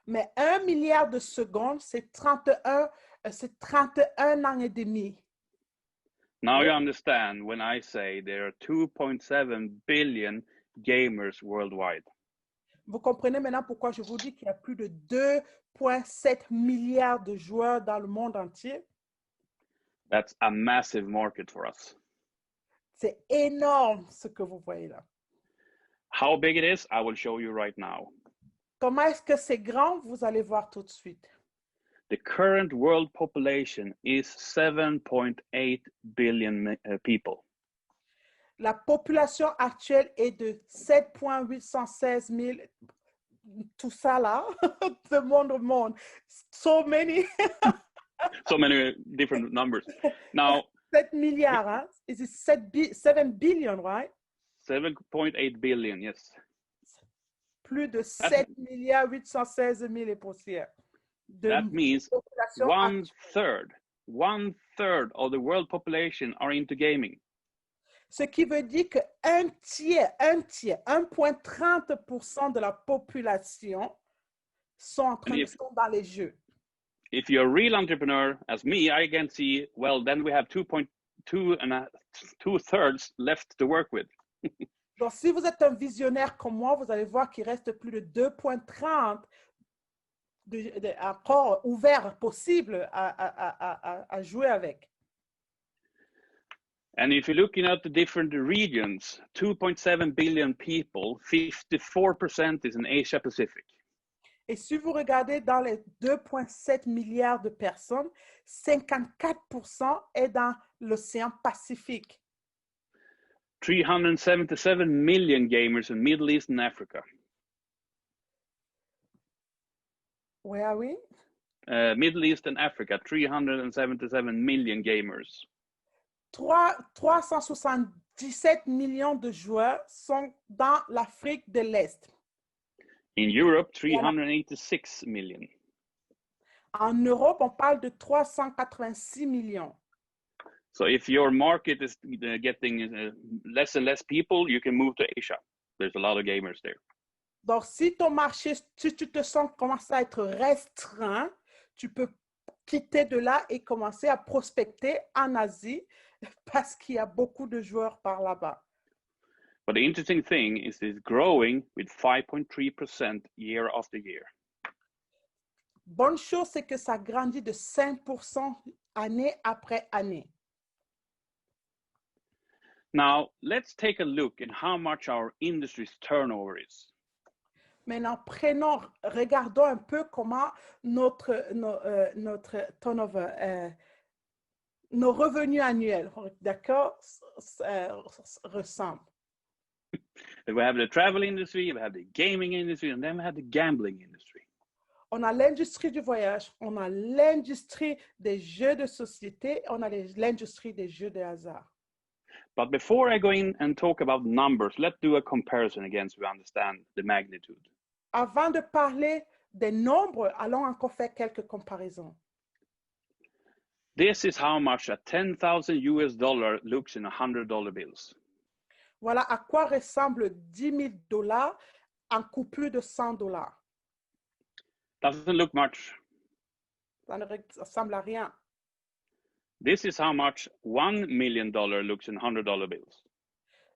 Mais 1 milliard de secondes, c'est 31 ans et demi. Now you understand when I say there are 2.7 billion gamers worldwide. Vous comprenez maintenant pourquoi je vous dis qu'il y a plus de 2,7 milliards de joueurs dans le monde entier? That's a massive market for us. C'est énorme ce que vous voyez là. How big it is, I will show you right now. Comment est-ce que c'est grand? Vous allez voir tout de suite. The current world population is 7.8 billion people. La population actuelle est de 7,816 000, tout ça là, de monde au monde. So many. So many different numbers. Now, 7 milliards, hein? Is it 7 billion, right? 7.8 billion, yes. Plus de 7 milliards 816 000 et poussières. That means population one third of the world population are into gaming. Ce qui veut dire que un tiers, 1,30% de la population sont dans les jeux. If you're a real entrepreneur, as me, I can see, well, then we have 2.2 left to work with. Donc, si vous êtes un visionnaire comme moi, vous allez voir qu'il reste plus de 2,30 accords ouverts possibles à jouer avec. And if you're looking at the different regions, 2.7 billion people, 54% is in Asia Pacific. Et si vous regardez dans les 2,7 milliards de personnes, 54% est dans l'océan Pacifique. 377 million gamers in Middle East and Africa. Where are we? Middle East and Africa, 377 million gamers. 377 millions de joueurs sont dans l'Afrique de l'Est. In Europe, 386 million. En Europe, on parle de 386 millions. So if your market is getting less and less people, you can move to Asia. There's a lot of gamers there. Donc, si ton marché, si tu te sens commencer à être restreint, tu peux quitter de là et commencer à prospecter en Asie parce qu'il y a beaucoup de joueurs par là-bas. But the interesting thing is it's growing with 5.3% year after year. Bonne chose, c'est que ça grandit de 5% année après année. Now, let's take a look at how much our industry's turnover is. Maintenant, regardons un peu comment notre turnover, nos revenus annuels, d'accord, ressemblent. We have the travel industry, we have the gaming industry, and then we have the gambling industry. On a l'industrie du voyage, on a l'industrie des jeux de société, on a l'industrie des jeux de hasard. But before I go in and talk about numbers, let's do a comparison again so we understand the magnitude. Avant de parler des nombres, allons encore faire quelques comparaisons. This is how much a $10,000 looks in $100 bills. Voilà à quoi ressemble $10,000 en coupure de $100. Doesn't look much. Ça ne ressemble à rien. This is how much $1 million looks in $100 bills.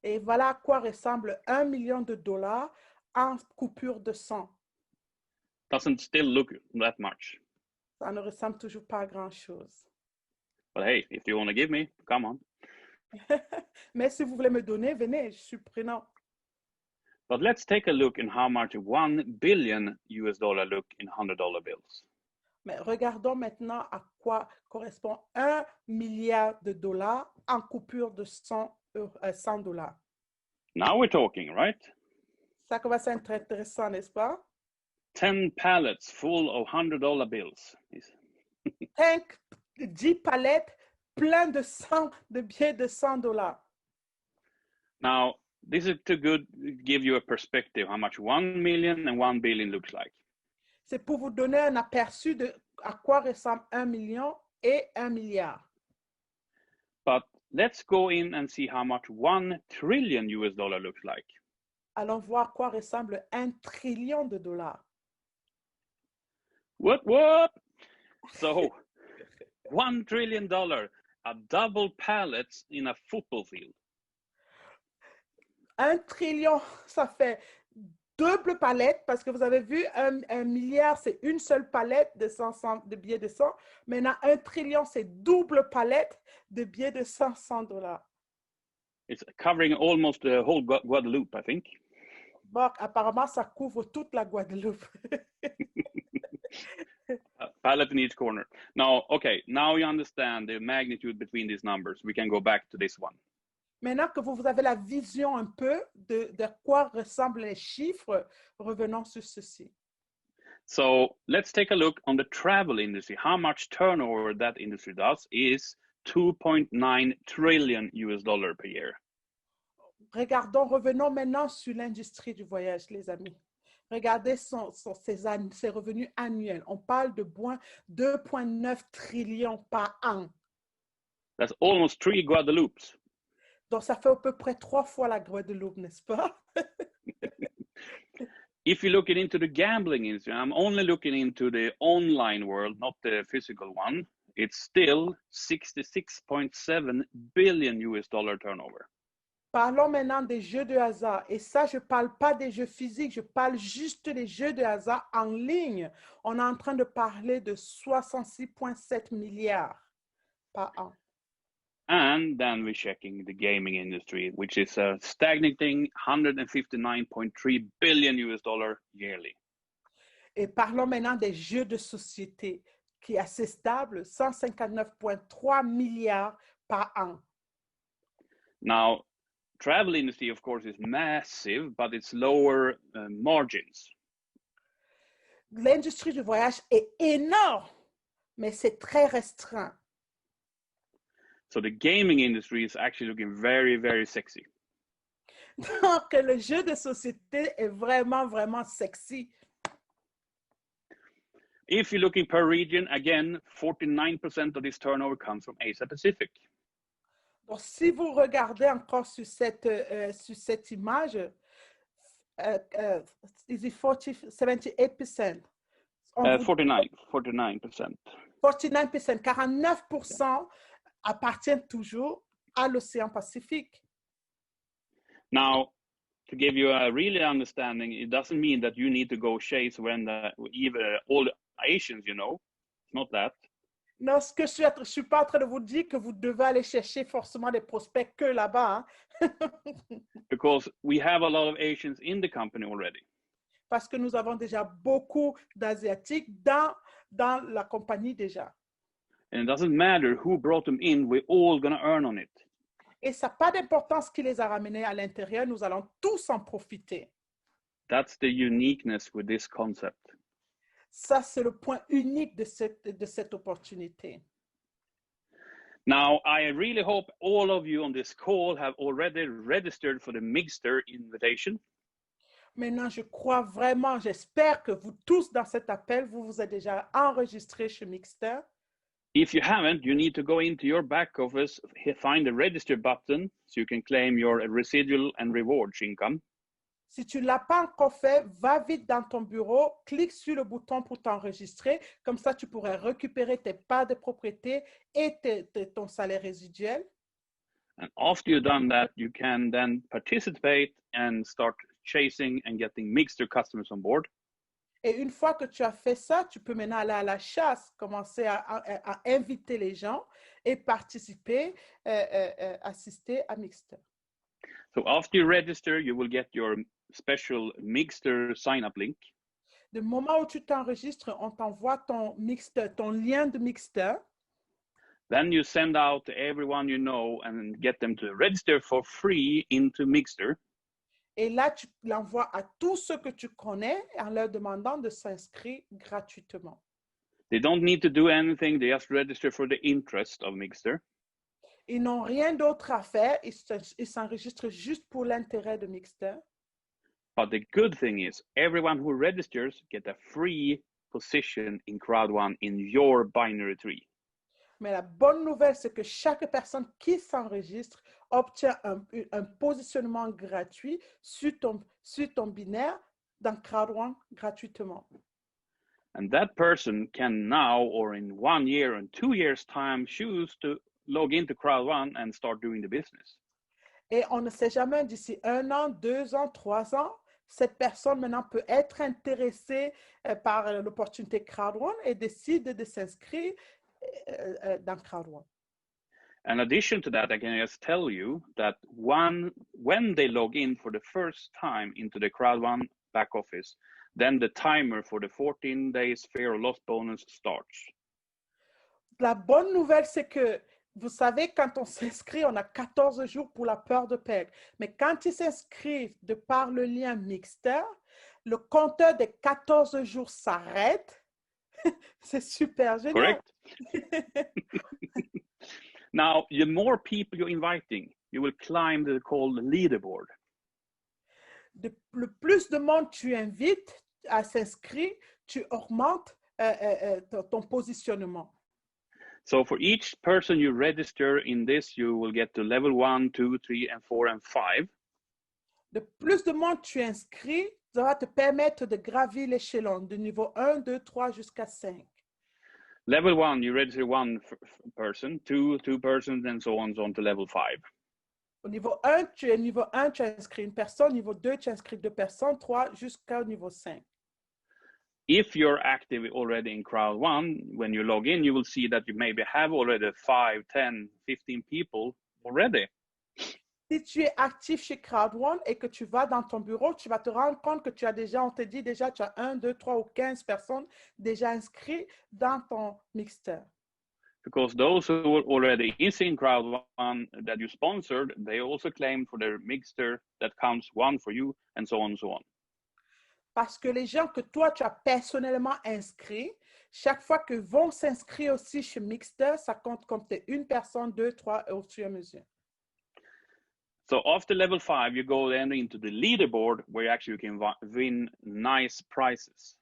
Et voilà à quoi ressemble $1 million en coupure de 100. Doesn't still look that much. Ça ne ressemble toujours pas à grand-chose. But hey, if you want to give me, come on. Mais si vous voulez me donner, venez, je suis prenant. But let's take a look in how much $1 billion look in $100 bills. Mais regardons maintenant à quoi correspond $1 milliard en coupure de $100. Now we're talking, right? Ça commence à être intéressant, n'est-ce pas? 10 pallets full of $100 bills. 10 palettes pleines de billets de $100. Now, this is to give you a perspective how much 1 million and 1 billion looks like. C'est pour vous donner un aperçu de à quoi ressemble 1 million et 1 milliard. But let's go in and see how much 1 trillion US dollar looks like. Allons voir à quoi ressemble 1 trillion de dollars. What? So, $1 trillion, a double pallets in a football field. 1 trillion, ça fait double palette, parce que vous avez vu, un milliard, c'est une seule palette de billets de 100. Maintenant, 1 trillion, c'est double palette de billets de 100 dollars. It's covering almost the whole Guadeloupe, I think. Bon, apparemment, ça couvre toute la Guadeloupe. A pallet in each corner. Now, okay, now you understand the magnitude between these numbers. We can go back to this one. Maintenant que vous avez la vision un peu de quoi ressemblent les chiffres, revenons sur ceci. So let's take a look on the travel industry. How much turnover that industry does is 2.9 trillion US dollar per year. Revenons maintenant sur l'industrie du voyage, les amis. Regardez ses revenus annuels. On parle de 2,9 trillions par an. That's almost 3 Guadeloupes. Donc, ça fait à peu près 3 fois la Guadeloupe, n'est-ce pas? If you're looking into the gambling industry, I'm only looking into the online world, not the physical one. It's still 66.7 billion US dollar turnover. Parlons maintenant des jeux de hasard. Et ça, je ne parle pas des jeux physiques, je parle juste des jeux de hasard en ligne. On est en train de parler de 66,7 milliards par an. And then we're checking the gaming industry, which is a stagnating 159.3 billion US dollar yearly. Et parlons maintenant des jeux de société, qui est assez stable, 159,3 milliards par an. Now, travel industry, of course, is massive, but it's lower margins. L'industrie du voyage est énorme, mais c'est très restreint. So the gaming industry is actually looking very, very sexy. Donc, le jeu de société est vraiment, vraiment sexy. If you're looking per region, again, 49% of this turnover comes from Asia Pacific. Donc, si vous regardez encore sur cette image, is it 78%? 49%. 49%, 49% appartiennent toujours à l'océan Pacifique. Now, to give you a really understanding, it doesn't mean that you need to go chase when even all the Asians, you know, it's not that. Non, je suis pas en train de vous dire que vous devez aller chercher forcément des prospects que là-bas. Hein? Because we have a lot of Asians in the company already. Parce que nous avons déjà beaucoup d'Asiatiques dans la compagnie déjà. And it doesn't matter who brought them in, we're all going to earn on it. Et ça n'a pas d'importance qui les a ramenés à l'intérieur, nous allons tous en profiter. That's the uniqueness with this concept. Ça, c'est le point unique de cette opportunité. Now, I really hope all of you on this call have already registered for the Migster invitation. Maintenant, je crois vraiment, j'espère que vous tous dans cet appel, vous vous êtes déjà enregistrés chez Migster. If you haven't, you need to go into your back office, find the register button so you can claim your residual and rewards income. Si tu ne l'as pas encore fait, va vite dans ton bureau, clique sur le bouton pour t'enregistrer. Comme ça, tu pourrais récupérer tes parts de propriété et ton salaire résiduel. And after you've done that, you can then participate and start chasing and getting Migster customers on board. Et une fois que tu as fait ça, tu peux maintenant aller à la chasse, commencer à inviter les gens et participer, assister à Migster. So after you register, you will get your special Migster sign-up link. Du moment où tu t'enregistres, on t'envoie ton lien de Migster. Then you send out to everyone you know and get them to register for free into Migster. Et là, tu l'envoies à tous ceux que tu connais en leur demandant de s'inscrire gratuitement. They don't need to do anything. They just register for the interest of Migster. Ils n'ont rien d'autre à faire. Ils s'enregistrent juste pour l'intérêt de Migster. But the good thing is everyone who registers get a free position in Crowd1 in your binary tree. Mais la bonne nouvelle, c'est que chaque personne qui s'enregistre obtient un positionnement gratuit sur ton binaire dans Crowd1 gratuitement. And that person can now, or in 1 year and 2 years' time, choose to log into Crowd1 and start doing the business. Et on ne sait jamais, d'ici 1 an, 2 ans, 3 ans, cette personne maintenant peut être intéressée par l'opportunité Crowd1 et décide de s'inscrire dans Crowd1. In addition to that, I can just tell you that when they log in for the first time into the Crowd1 back office, then the timer for the 14 days fear of loss bonus starts. La bonne nouvelle, c'est que vous savez, quand on s'inscrit, on a 14 jours pour la peur de perdre. Mais quand ils s'inscrivent de par le lien Mixter, le compteur des 14 jours s'arrête. C'est super génial. Correct? Now, the more people you're inviting, you will climb the called leaderboard. Le plus de monde tu invites à s'inscrire, tu augmentes ton positionnement. So for each person you register in this, you will get to level 1, 2, 3, and 4, and 5. Le plus de monde tu inscris, ça va te permettre de gravir l'échelon de niveau 1, 2, 3 jusqu'à 5. Level 1, you register one person, two persons, and so on to level 5. Au niveau 1, tu inscris une personne. Niveau 2, tu inscris 2 personnes. 3 jusqu'au niveau 5. If you're active already in Crowd1, when you log in, you will see that you maybe have already 5, 10, 15 people already. Si tu es actif chez Crowd1 et que tu vas dans ton bureau, tu vas te rendre compte que tu as déjà, on te dit déjà, tu as 1, 2, 3 ou 15 personnes déjà inscrites dans ton mixter. Because those who already is in Crowd1 that you sponsored, they also claim for their mixter that counts one for you, and so on and so on. Parce que les gens que toi, tu as personnellement inscrits, chaque fois que vont s'inscrire aussi chez Mixter, ça compte comme une personne, 2, 3 et au fur et à mesure. So after level 5, you go then into the leaderboard where actually you can win nice prizes.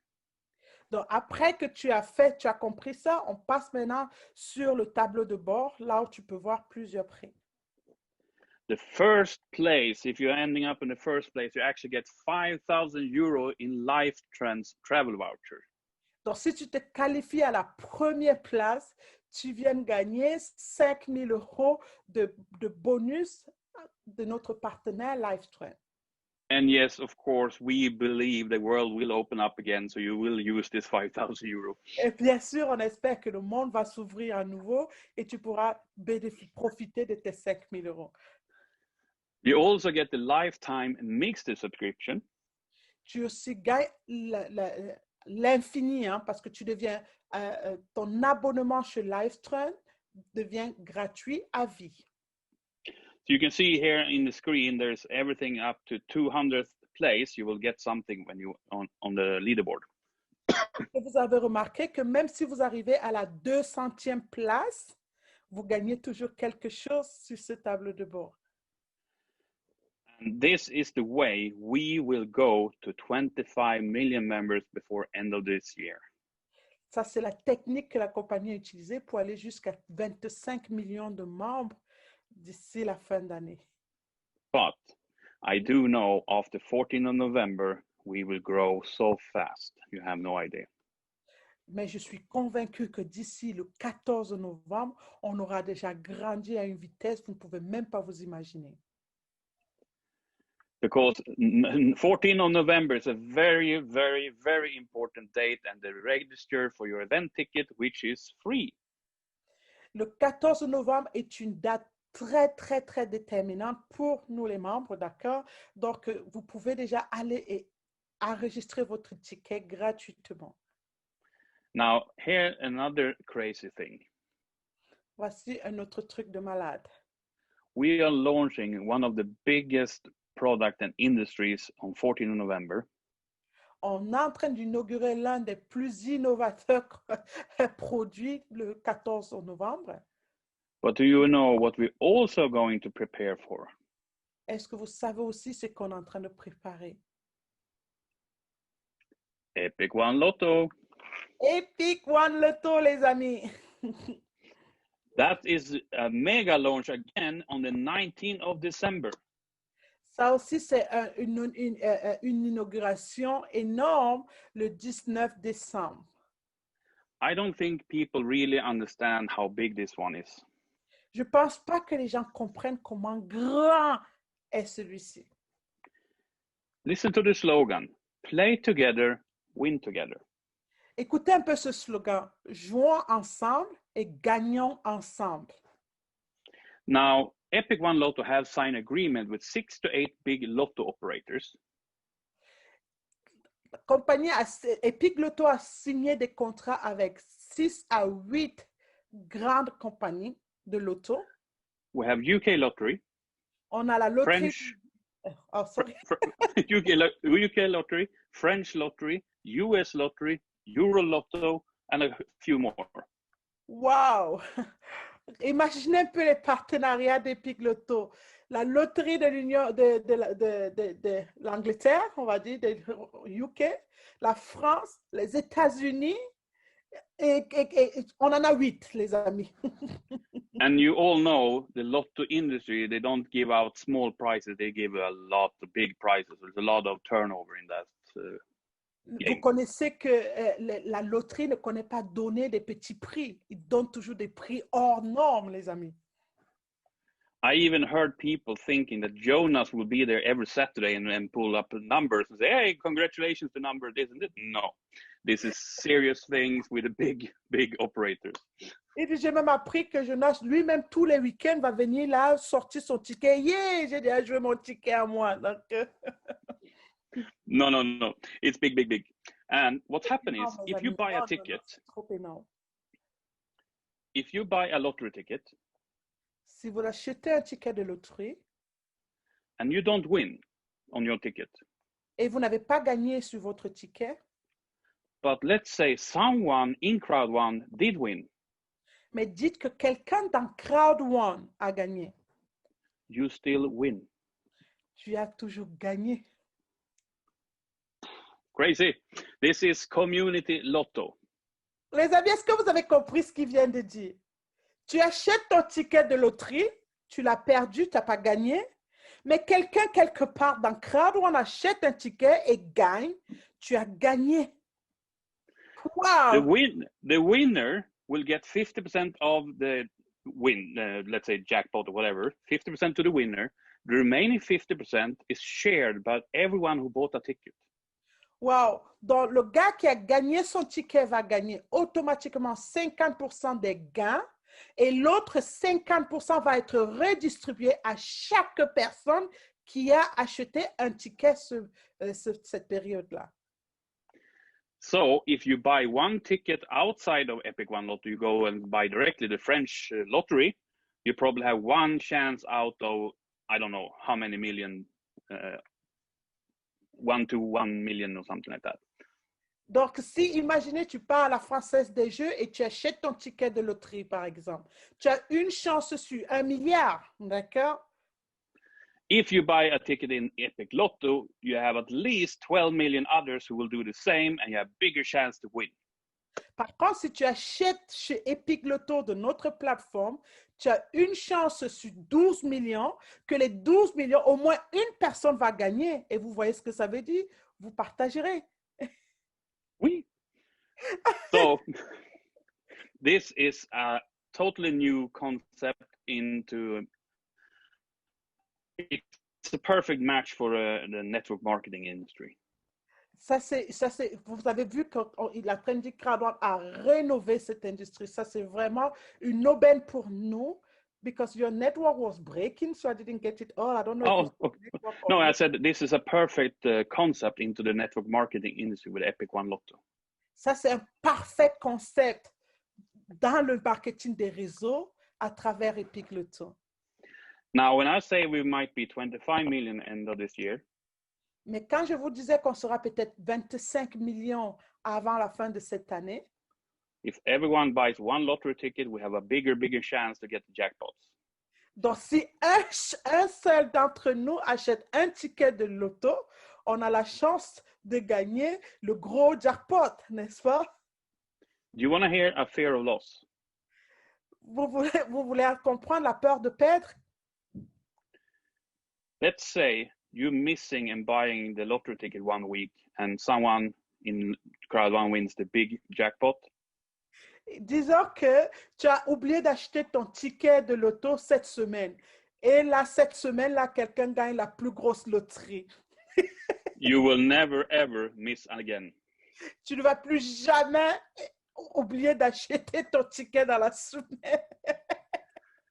Donc, après que tu as compris ça, on passe maintenant sur le tableau de bord, là où tu peux voir plusieurs prix. The first place, if you're ending up in the first place, you actually get 5,000 euro in LifeTrends travel voucher. Donc, si tu te qualifies à la première place, tu viens de gagner 5 000 euros de bonus de notre partenaire LifeTrends. And yes, of course, we believe the world will open up again, so you will use this 5,000 euro. Et bien sûr, on espère que le monde va s'ouvrir à nouveau et tu pourras profiter de tes 5 000 euros. You also get the lifetime Mixter subscription. Tu aussi gagnes l'infini, hein, parce que tu deviens, ton abonnement chez LifeTrends devient gratuit à vie. So you can see here in the screen, there's everything up to 200th place. You will get something when you on the leaderboard. Et vous avez remarqué que même si vous arrivez à la 200e place, vous gagnez toujours quelque chose sur ce tableau de bord. And this is the way we will go to 25 million members before end of this year. Ça, c'est la technique que la compagnie a utilisée pour aller jusqu'à 25 millions de membres d'ici la fin d'année. But I do know after 14th of November, we will grow so fast. You have no idea. Mais je suis convaincue que d'ici le 14 novembre, on aura déjà grandi à une vitesse vous ne pouvez même pas vous imaginer. Because 14th of November is a very, very, very important date, and they register for your event ticket, which is free. Le 14 novembre est une date très, très, très déterminante pour nous les membres, d'accord? Donc, vous pouvez déjà aller et enregistrer votre ticket gratuitement. Now, here another crazy thing. Voici un autre truc de malade. We are launching one of the biggest product and industries on 14th of November. On est en train d'inaugurer l'un des plus innovateurs produits le 14 novembre. But do you know what we're also going to prepare for? Est-ce que vous savez aussi ce qu'on est en train de préparer? Epic One Lotto. Epic One Lotto, les amis. That is a mega launch again on the 19th of December. Ça aussi, c'est une inauguration énorme le 19 décembre. I don't think people really understand how big this one is. Je ne pense pas que les gens comprennent comment grand est celui-ci. Listen to the slogan, play together, win together. Écoutez un peu ce slogan, jouons ensemble et gagnons ensemble. Now, Epic One Lotto have signed agreement with 6 to 8 big lotto operators. La compagnie Epic Lotto a signé des contrats avec 6 à 8 grandes compagnies de loto. We have UK Lottery, On a la loterie. French, Oh, sorry. UK Lottery, French Lottery, US Lottery, Euro Lotto, and a few more. Wow! Imaginez un peu les partenariats d'Epic Lotto. La loterie de l'Union de l'Angleterre, on va dire, de UK, la France, les États-Unis, et on en a 8, les amis. And you all know the lotto industry, they don't give out small prizes, they give a lot of big prizes. There's a lot of turnover in that. Vous connaissez que la loterie ne connaît pas donner des petits prix. Ils donnent toujours des prix hors normes, les amis. I even heard people thinking that Jonas will be there every Saturday and pull up numbers and say, hey, congratulations to number this and this. No, this is serious things with the big operators. Et puis, j'ai même appris que Jonas, lui-même, tous les week-ends, va venir là, sortir son ticket. Yeah, j'ai déjà joué mon ticket à moi. Donc, No. It's big. And what happens is, if you buy a ticket, if you buy a lottery ticket, si vous achetez un ticket de loterie and you don't win on your ticket, et vous n'avez pas gagné sur votre ticket, but let's say someone in crowd one did win, mais dites que quelqu'un dans crowd one a gagné, you still win. tu as toujours gagné. Crazy. This is community lotto. Les amis, est-ce que vous avez compris ce qu'il vient de dire? Tu achètes ton ticket de loterie, tu l'as perdu, tu n'as pas gagné, mais quelqu'un quelque part dans crowd one achète un ticket et gagne, tu as gagné. Wow! The winner will get 50% of the win, let's say jackpot or whatever, 50% to the winner. The remaining 50% is shared by everyone who bought a ticket. Wow! Donc, le gars qui a gagné son ticket va gagner automatiquement 50% des gains et l'autre 50% va être redistribué à chaque personne qui a acheté un ticket cette période-là. So, if you buy one ticket outside of Epic One Lotto, you go and buy directly the French lottery, you probably have one chance out of, I don't know how many million, 1 to 1 million or something like that. Donc, si, imaginez, tu pars à la Française des Jeux et tu achètes ton ticket de loterie, par exemple. Tu as une chance sur 1 milliard, d'accord? If you buy a ticket in Epic Lotto, you have at least 12 million others who will do the same and you have bigger chance to win. Par contre, si tu achètes chez Epic Lotto de notre plateforme, tu as une chance sur 12 millions que les 12 millions, au moins une personne va gagner. Et vous voyez ce que ça veut dire? Vous partagerez. Oui. So, this is a totally new concept into, it's a perfect match for the network marketing industry. Vous avez vu qu'il a Trendy Crowd a rénové cette industrie. Ça, c'est vraiment une aubaine pour nous. Because your network was breaking, so I didn't get it all. I don't know. No, I said this is a perfect concept into the network marketing industry with Epic One Lotto. Ça, c'est un parfait concept dans le marketing des réseaux à travers Epic Lotto. Now, when I say we might be 25 million end of this year, mais quand je vous disais qu'on sera peut-être 25 millions avant la fin de cette année, if everyone buys one lottery ticket, we have a bigger chance to get the jackpots. Donc, si un seul d'entre nous achète un ticket de loto, on a la chance de gagner le gros jackpot, n'est-ce pas? Do you want to hear a fear of loss? vous voulez comprendre la peur de perdre? Let's say you're missing and buying the lottery ticket one week and someone in crowd one wins the big jackpot. Disons que tu as oublié d'acheter ton ticket de loto cette semaine. Et là, cette semaine-là, quelqu'un gagne la plus grosse loterie. You will never ever miss again. Tu ne vas plus jamais oublier d'acheter ton ticket dans la semaine.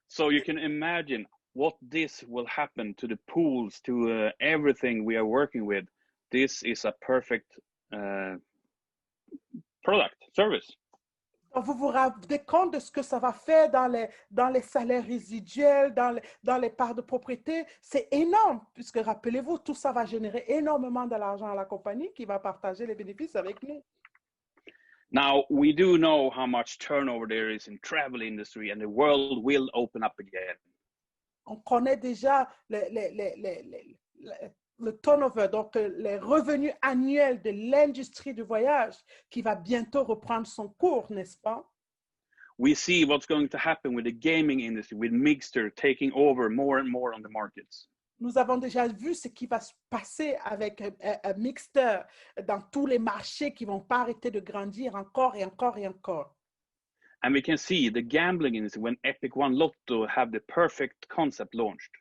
So you can imagine what this will happen to the pools, to everything we are working with. This is a perfect product, service. Donc, vous vous rendez compte de ce que ça va faire dans les salaires résiduels, dans les parts de propriété. C'est énorme, puisque rappelez-vous, tout ça va générer énormément de l'argent à la compagnie qui va partager les bénéfices avec nous. Now, we do know how much turnover there is in travel industry and the world will open up again. On connaît déjà le turnover, donc les revenus annuels de l'industrie du voyage qui va bientôt reprendre son cours, n'est-ce pas? We see what's going to happen with the gaming industry, with Mixter taking over more and more on the markets. Nous avons déjà vu ce qui va se passer avec un Mixter dans tous les marchés qui ne vont pas arrêter de grandir encore et encore et encore. And we can see the gambling industry when Epic One Lotto have the perfect concept launched.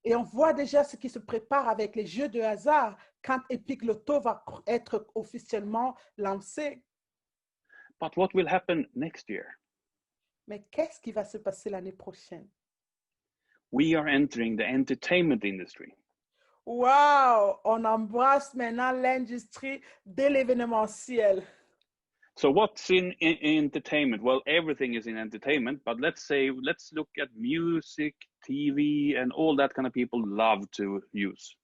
Et on voit déjà ce qui se prépare avec les jeux de hasard quand Epic Lotto va être officiellement lancé. But what will happen next year? Mais qu'est-ce qui va se passer l'année prochaine? We are entering the entertainment industry. Wow! On embrasse maintenant l'industrie de l'événementiel. So what's in entertainment? Well, everything is in entertainment, but let's look at music, TV, and all that kind of people love to use.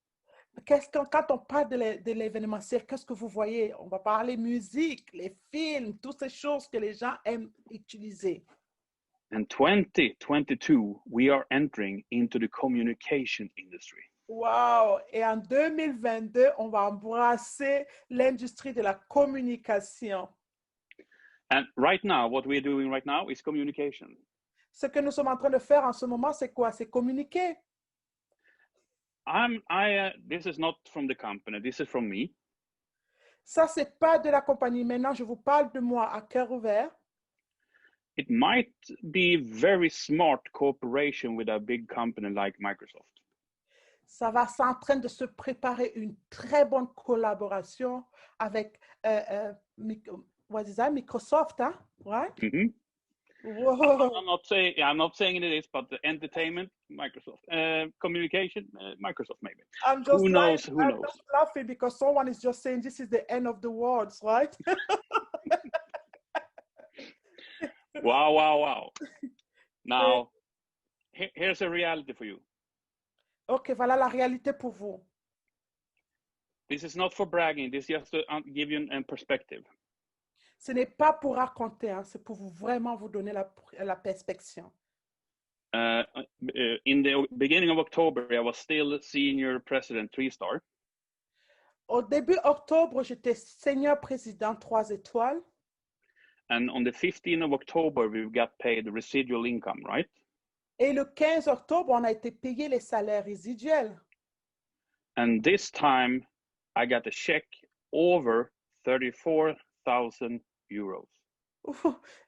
Quand on parle de l'événementiel, qu'est-ce que vous voyez? On va parler musique, les films, toutes ces choses que les gens aiment utiliser. And 2022, we are entering into the communication industry. Wow! Et en 2022, on va embrasser l'industrie de la communication. And right now, what we're doing right now is communication. Ce que nous sommes en train de faire en ce moment, c'est quoi? C'est communiquer. This is not from the company. This is from me. Ça, c'est pas de la compagnie. Maintenant, je vous parle de moi à cœur ouvert. It might be very smart cooperation with a big company like Microsoft. Ça va en train de se préparer une très bonne collaboration avec Microsoft, hein? Right? Mm-hmm. Whoa. I'm not saying it is, but the entertainment, Microsoft. Communication, Microsoft maybe. Who knows? I'm just laughing because someone is just saying this is the end of the world, right? Wow. Now, here's a reality for you. Ok, voilà la réalité pour vous. This is not for bragging. This is just to give you a perspective. Ce n'est pas pour raconter, hein, c'est pour vraiment vous donner la perspective. In the beginning of October, I was still senior president 3-star. Au début octobre, j'étais senior président 3 étoiles. And on the 15th of October, we got paid the residual income, right? Et le 15 octobre, on a été payé les salaires résiduels. And this time, I got a check over 34,000 euros.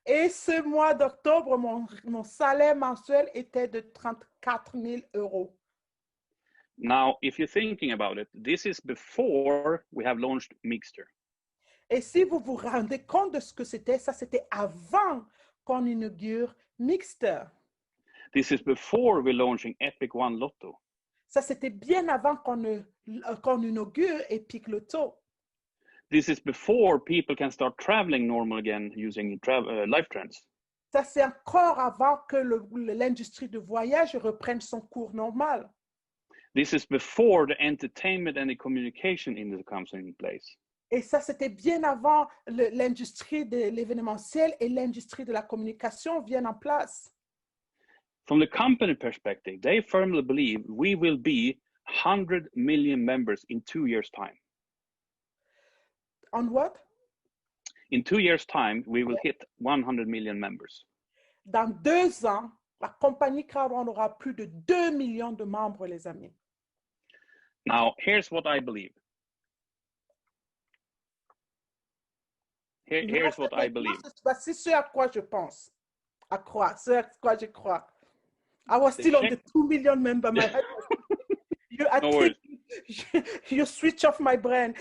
Et ce mois d'octobre, mon salaire mensuel était de 34 000 euros. Now, if you're thinking about it, this is before we have launched Mixter. Et si vous vous rendez compte de ce que c'était, ça c'était avant qu'on inaugure Mixter. This is before we're launching Epic One Lotto. Ça c'était bien avant qu'on inaugure Epic Lotto. This is before people can start traveling normal again using Life Trends. Ça c'est encore avant que l'industrie de voyage reprenne son cours normal. This is before the entertainment and the communication industry comes in place. Et ça, c'était bien avant l'industrie de l'événementiel et l'industrie de la communication viennent en place. From the company perspective, they firmly believe we will be 100 million members in 2 years' time. On what? In 2 years' time, we will hit 100 million members. Dans 2 ans, la compagnie Crowd One aura plus de 2 millions de membres, les amis. Now, here's what I believe. Here's what I believe. Voici ce à quoi je pense. Ce à quoi je crois. I was still on the 2 million member. My head was, No worries. you switch off my brain.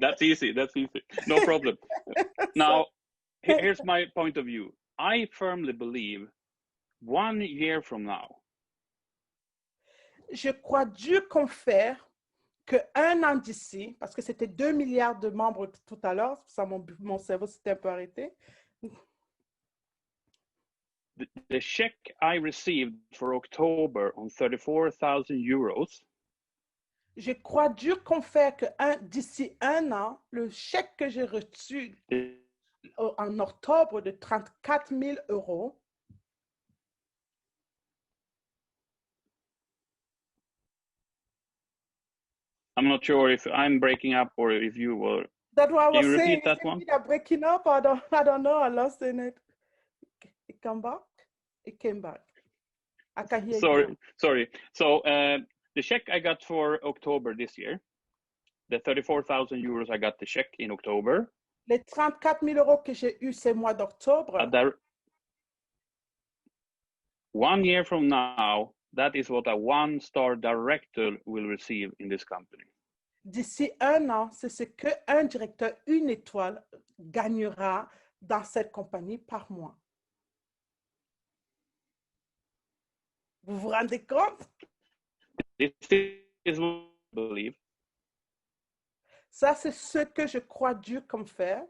That's easy. That's easy. No problem. Now, here's my point of view. I firmly believe 1 year from now, Je crois Dieu confère qu'un an d'ici, parce que c'était 2 milliards de membres tout à l'heure, ça mon cerveau s'était un peu arrêté. the check I received for October on 34,000 euros Je crois Dieu confère que d'ici 1 an, le chèque que j'ai reçu en octobre de 34 000 euros, I'm not sure if I'm breaking up or if you were. that's what I was Can you saying. repeat that one? They're breaking up. I don't know. I lost in it. It come back. It came back. I can hear you. Sorry. So the check I got for October this year, the 34,000 euros I got the check in October. Les 34 000 euros que j'ai eu ce mois d'octobre. 1 year from now, that is what a 1-star director will receive in this company. D'ici 1 an, c'est ce qu'un directeur 1 étoile gagnera dans cette compagnie par mois. Vous vous rendez compte? This is what I believe. Ça, c'est ce que je crois Dieu comme faire.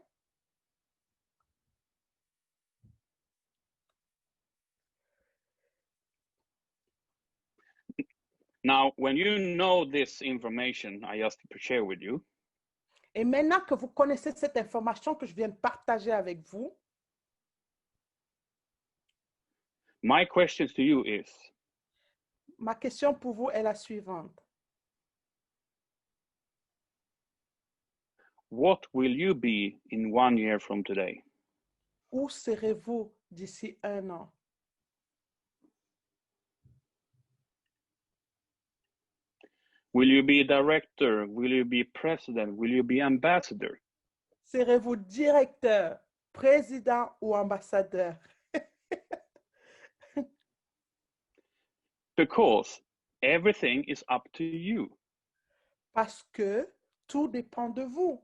Now, when you know this information I just share with you, Et maintenant que vous connaissez cette information que je viens de partager avec vous, my question to you is, ma question pour vous est la suivante. what will you be in 1 year from today? Où serez-vous d'ici 1 an? Will you be a director? Will you be president? Will you be ambassador? Serez-vous directeur, président ou ambassadeur? Because everything is up to you. Parce que tout dépend de vous.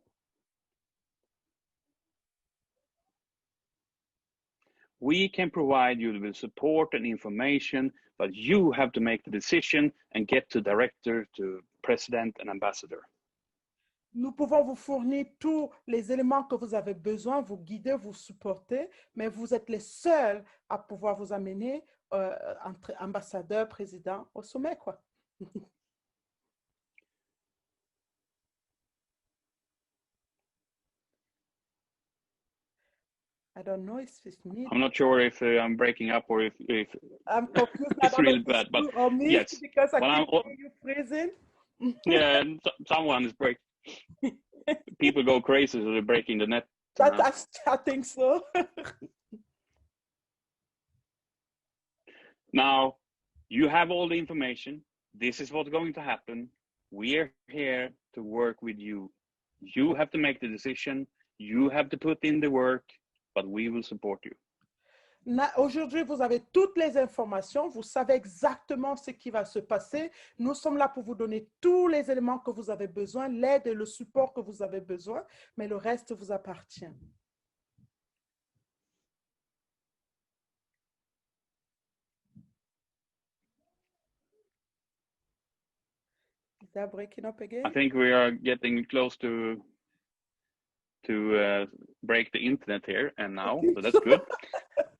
We can provide you with support and information, but you have to make the decision and get to director, to president and ambassador. Nous pouvons vous fournir tous les éléments que vous avez besoin, vous guider, vous supporter, mais vous êtes les seuls à pouvoir vous amener entre ambassadeur, président au sommet, quoi. I don't know if it's me. I'm not sure if I'm breaking up or if I'm confused. it's really bad, but me, yes. because I Well, keep hearing you freezing. Yeah, and someone is breaking. People go crazy, so they're breaking the net. I think so. Now, you have all the information. This is what's going to happen. We are here to work with you. You have to make the decision. You have to put in the work, but we will support you. Aujourd'hui, vous avez toutes les informations, vous savez exactement ce qui va se passer. Nous sommes là pour vous donner tous les éléments que vous avez besoin, l'aide et le support que vous avez besoin, mais le reste vous appartient. Is that breaking up again? I think we are getting close to break the internet here and now, so that's good.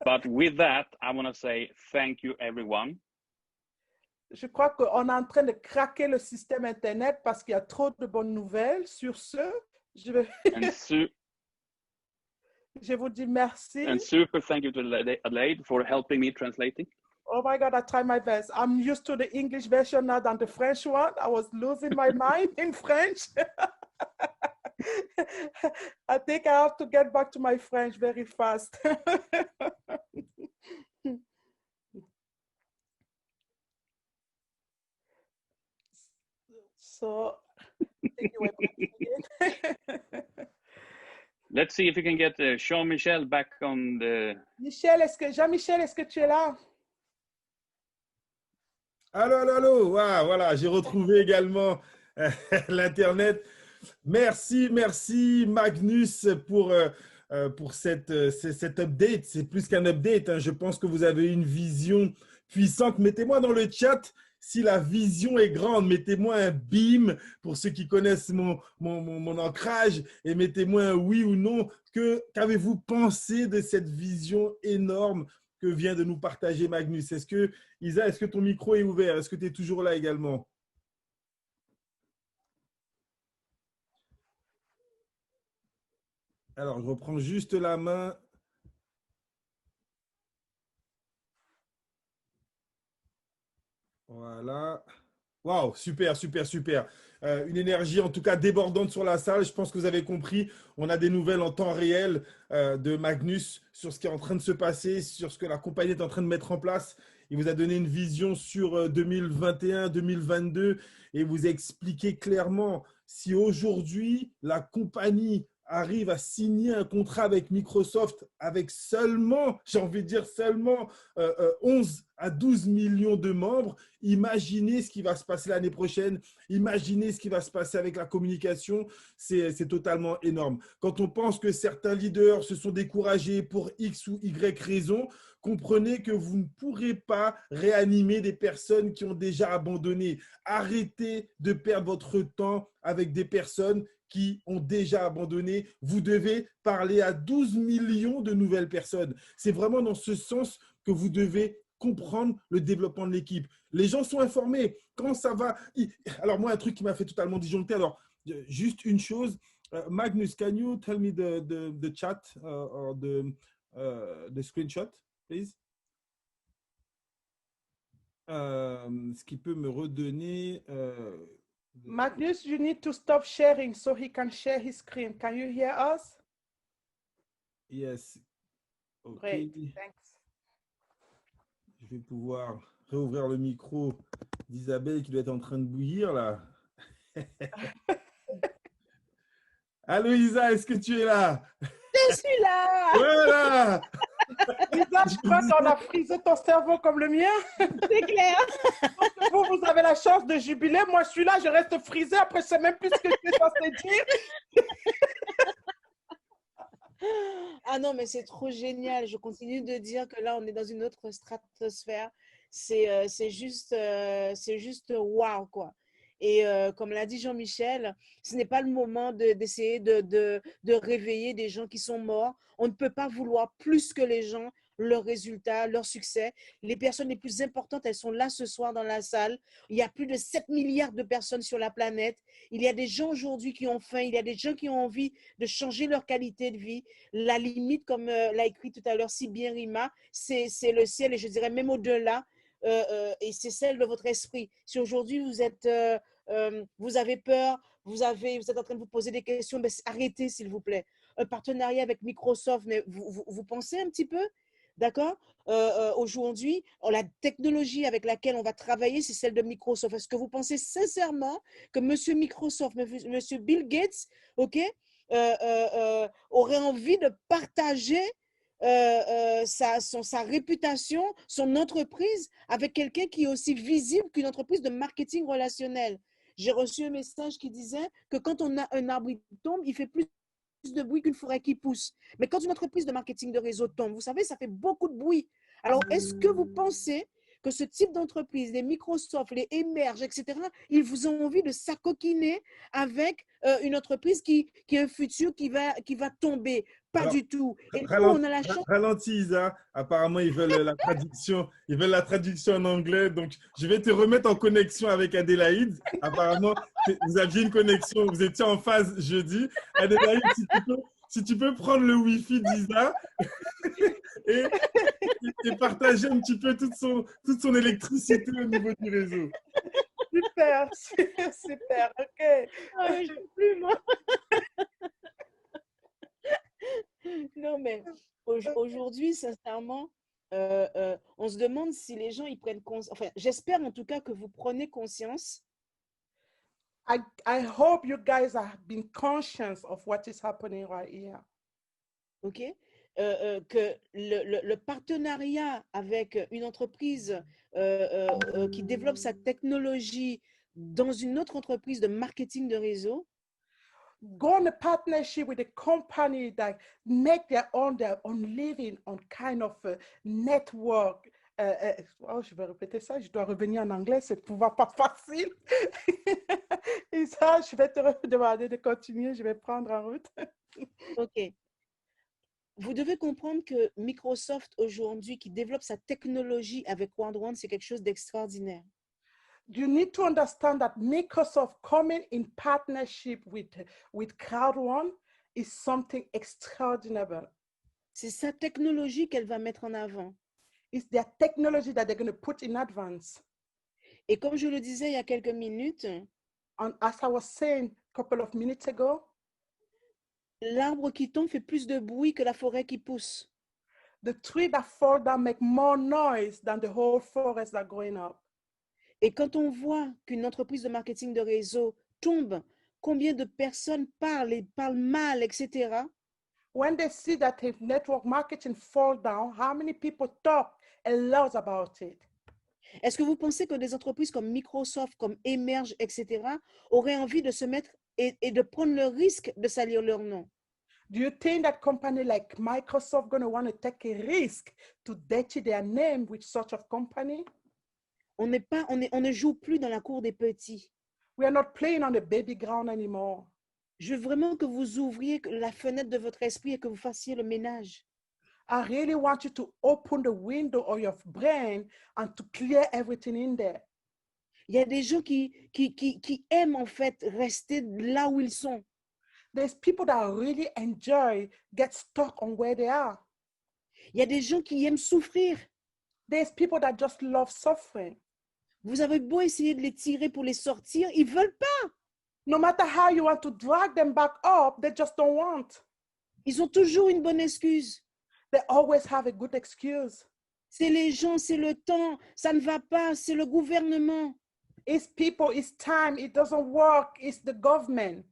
But with that, I want to say thank you, everyone. Je crois qu'on est en train de craquer le système Internet parce qu'il y a trop de bonnes nouvelles. Sur ce, je vous dis merci. And super thank you to Adelaide for helping me translating. Oh my God, I try my best. I'm used to the English version now than the French one. I was losing my mind in French. I think I have to get back to my French very fast. So, take it away, Pastor. Let's see if we can get Jean-Michel back on the. Jean-Michel, est-ce que tu es là? Allô, allô, allô. Ah, voilà, j'ai retrouvé également l'Internet. Merci, merci Magnus pour cet update. C'est plus qu'un update, hein. Je pense que vous avez une vision puissante. Mettez-moi dans le chat si la vision est grande. Mettez-moi un bim pour ceux qui connaissent mon ancrage et mettez-moi un oui ou non. Qu'avez-vous pensé de cette vision énorme que vient de nous partager Magnus? Isa, est-ce que ton micro est ouvert? Est-ce que tu es toujours là également? Alors, je reprends juste la main. Voilà. Waouh, super, super, super. Une énergie en tout cas débordante sur la salle. Je pense que vous avez compris. On a des nouvelles en temps réel de Magnus sur ce qui est en train de se passer, sur ce que la compagnie est en train de mettre en place. Il vous a donné une vision sur 2021, 2022 et vous a expliqué clairement si aujourd'hui la compagnie arrive à signer un contrat avec Microsoft avec seulement, j'ai envie de dire seulement 11 à 12 millions de membres, imaginez ce qui va se passer l'année prochaine, imaginez ce qui va se passer avec la communication, c'est totalement énorme. Quand on pense que certains leaders se sont découragés pour X ou Y raison, comprenez que vous ne pourrez pas réanimer des personnes qui ont déjà abandonné. Arrêtez de perdre votre temps avec des personnes qui ont déjà abandonné. Vous devez parler à 12 millions de nouvelles personnes. C'est vraiment dans ce sens que vous devez comprendre le développement de l'équipe. Les gens sont informés. Quand ça va… Alors moi, un truc qui m'a fait totalement disjoncter. Alors, juste une chose. Magnus, can you tell me the chat or the screenshot, please? Ce qui peut me redonner… Magnus, you need to stop sharing so he can share his screen. Can you hear us? Yes. OK. Great, thanks. Je vais pouvoir réouvrir le micro d'Isabelle qui doit être en train de bouillir là. Allô Isa, est-ce que tu es là? Je suis là. Voilà. Lisa, je crois qu'on a frisé ton cerveau comme le mien. C'est clair. Vous avez la chance de jubiler. Moi, je suis là, je reste frisé. Après, je ne sais même plus ce que je suis censé dire. Ah non, mais c'est trop génial. Je continue de dire que là, on est dans une autre stratosphère. C'est juste waouh, quoi. Et comme l'a dit Jean-Michel, ce n'est pas le moment d'essayer de réveiller des gens qui sont morts. On ne peut pas vouloir plus que les gens, leurs résultats, leur succès. Les personnes les plus importantes, elles sont là ce soir dans la salle. Il y a plus de 7 milliards de personnes sur la planète. Il y a des gens aujourd'hui qui ont faim. Il y a des gens qui ont envie de changer leur qualité de vie. La limite, comme l'a écrit tout à l'heure si bien Rima, c'est le ciel et je dirais même au-delà. Et c'est celle de votre esprit. Si aujourd'hui vous avez peur, vous êtes en train de vous poser des questions, ben, arrêtez s'il vous plaît. Un partenariat avec Microsoft, mais vous pensez un petit peu, d'accord? Aujourd'hui, la technologie avec laquelle on va travailler, c'est celle de Microsoft. Est-ce que vous pensez sincèrement que Monsieur Microsoft, Monsieur Bill Gates, ok, aurait envie de partager sa réputation, son entreprise avec quelqu'un qui est aussi visible qu'une entreprise de marketing relationnel? J'ai reçu un message qui disait que quand on a un arbre qui tombe, il fait plus de bruit qu'une forêt qui pousse. Mais quand une entreprise de marketing de réseau tombe, vous savez, ça fait beaucoup de bruit. Alors, est-ce que vous pensez que ce type d'entreprise, les Microsoft, les Emerge, etc., ils vous ont envie de s'acoquiner avec une entreprise qui a un futur qui va tomber? Pas Alors, du tout. Et nous, on a la chance. Ralentis, Isa. Apparemment, ils veulent la traduction. Ils veulent la traduction en anglais. Donc, je vais te remettre en connexion avec Adélaïde. Apparemment, vous aviez une connexion. Vous étiez en phase jeudi. Adélaïde, si tu peux prendre le Wi-Fi d'Isa et partager un petit peu toute son électricité au niveau du réseau. Super, super, ok. Ah, je ne peux plus, moi. Non, mais aujourd'hui, sincèrement, on se demande si les gens ils prennent conscience. Enfin, j'espère en tout cas que vous prenez conscience I hope you guys have been conscious of what is happening right here. OK? Que le partenariat avec une entreprise qui développe sa technologie dans une autre entreprise de marketing de réseau, Go on a partnership with a company that make their own living on kind of a network. Oh, je vais répéter ça, je dois revenir en anglais, c'est pouvoir pas facile. Et ça, je vais te demander de continuer, je vais prendre en route. OK. Vous devez comprendre que Microsoft aujourd'hui, qui développe sa technologie avec Word1, c'est quelque chose d'extraordinaire. You need to understand that Microsoft coming in partnership with Crowd1 is something extraordinary. C'est sa technologie qu'elle va mettre en avant. It's their technology that they're going to put in advance. Et comme je le disais il y a quelques minutes, And as I was saying a couple of minutes ago, l'arbre qui tombe fait plus de bruit que la forêt qui pousse. the tree that fall down make more noise than the whole forest that going up. Et quand on voit qu'une entreprise de marketing de réseau tombe, combien de personnes parlent et parlent mal, etc. When they see that if network marketing fall down, how many people talk a lot about it? Est-ce que vous pensez que des entreprises comme Microsoft, comme Emerge, etc., auraient envie de se mettre et de prendre le risque de salir leur nom? Do you think that company like Microsoft going to want to take a risk to dirty their name with such a company? On ne joue plus dans la cour des petits. We are not playing on the baby ground anymore. Je veux vraiment que vous ouvriez la fenêtre de votre esprit et que vous fassiez le ménage. I really want you to open the window of your brain and to clear everything in there. Il y a des gens qui aiment en fait rester là où ils sont. There's people that really enjoy get stuck on where they are. Il y a des gens qui aiment souffrir. There's people that just love suffering. Vous avez beau essayer de les tirer pour les sortir, ils ne veulent pas. No matter how you want to drag them back up, they just don't want. Ils ont toujours une bonne excuse. They always have a good excuse. C'est les gens, c'est le temps, ça ne va pas, c'est le gouvernement. It's people, it's time, it doesn't work, it's the government.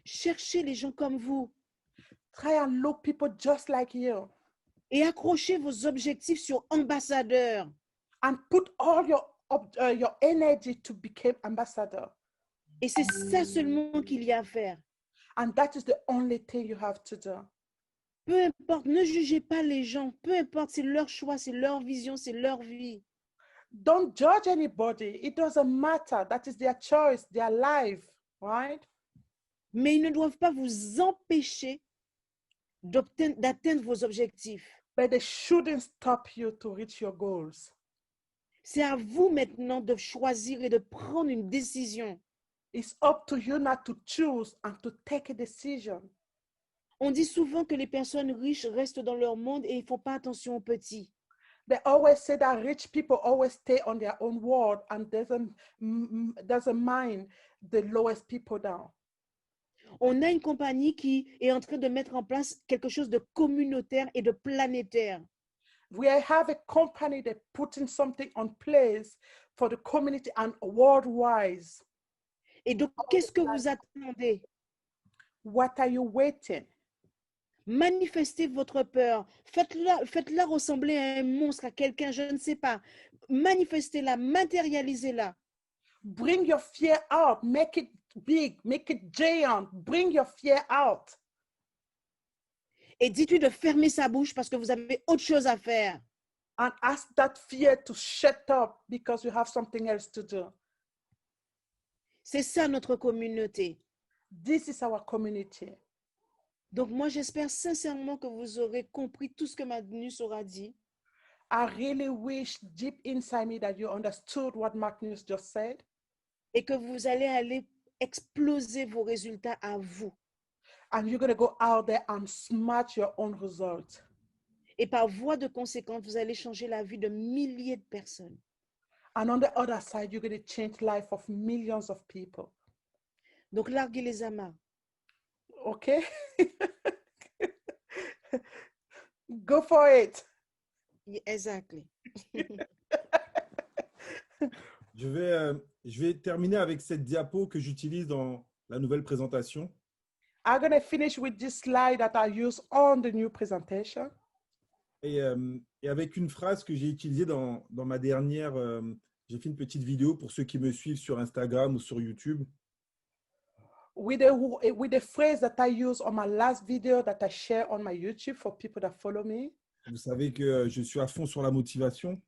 Cherchez les gens comme vous Try and look people just like you et accrochez vos objectifs sur ambassadeur. and put all your energy to become ambassador. Et c'est ça seulement qu'il y a à faire. And that is the only thing you have to do. Peu importe, ne jugez pas les gens. Peu importe, c'est leur choix, c'est leur vision, c'est leur vie. Don't judge anybody. It doesn't matter. That is their choice, their life, right? Mais ils ne doivent pas vous empêcher d'atteindre vos objectifs. But they shouldn't stop you to reach your goals. C'est à vous maintenant de choisir et de prendre une décision. It's up to you now to choose and to take a decision. On dit souvent que les personnes riches restent dans leur monde et ils ne font pas attention aux petits. They always say that rich people always stay on their own world and doesn't mind the lowest people down. On a une compagnie qui est en train de mettre en place quelque chose de communautaire et de planétaire. We have a company that putting something on place for the community and worldwide. Et donc, qu'est-ce que vous attendez? What are you waiting? Manifestez votre peur. Faites-la ressembler à un monstre, à quelqu'un, je ne sais pas. Manifestez-la, matérialisez-la. Bring your fear out. Make it big. Make it giant. Bring your fear out. Et dites-lui de fermer sa bouche parce que vous avez autre chose à faire. And ask that fear to shut up because you have something else to do. C'est ça notre communauté. This is our community. Donc moi, j'espère sincèrement que vous aurez compris tout ce que Magnus aura dit. I really wish deep inside me that you understood what Magnus just said. Et que vous allez aller exploser vos résultats à vous. And you're going to go out there and smash your own results. Et par voie de conséquence, vous allez changer la vie de milliers de personnes. And on the other side, you're going to change the life of millions of people. Donc, larguez les amarres. Okay? Go for it. Exactly. Je vais Je vais terminer avec cette diapo que j'utilise dans la nouvelle présentation. I'm going to finish with this slide that I use on the new presentation. Et avec une phrase que j'ai utilisée dans ma dernière, j'ai fait une petite vidéo pour ceux qui me suivent sur Instagram ou sur YouTube. With a phrase that I use on my last video that I share on my YouTube for people that follow me. Vous savez que je suis à fond sur la motivation.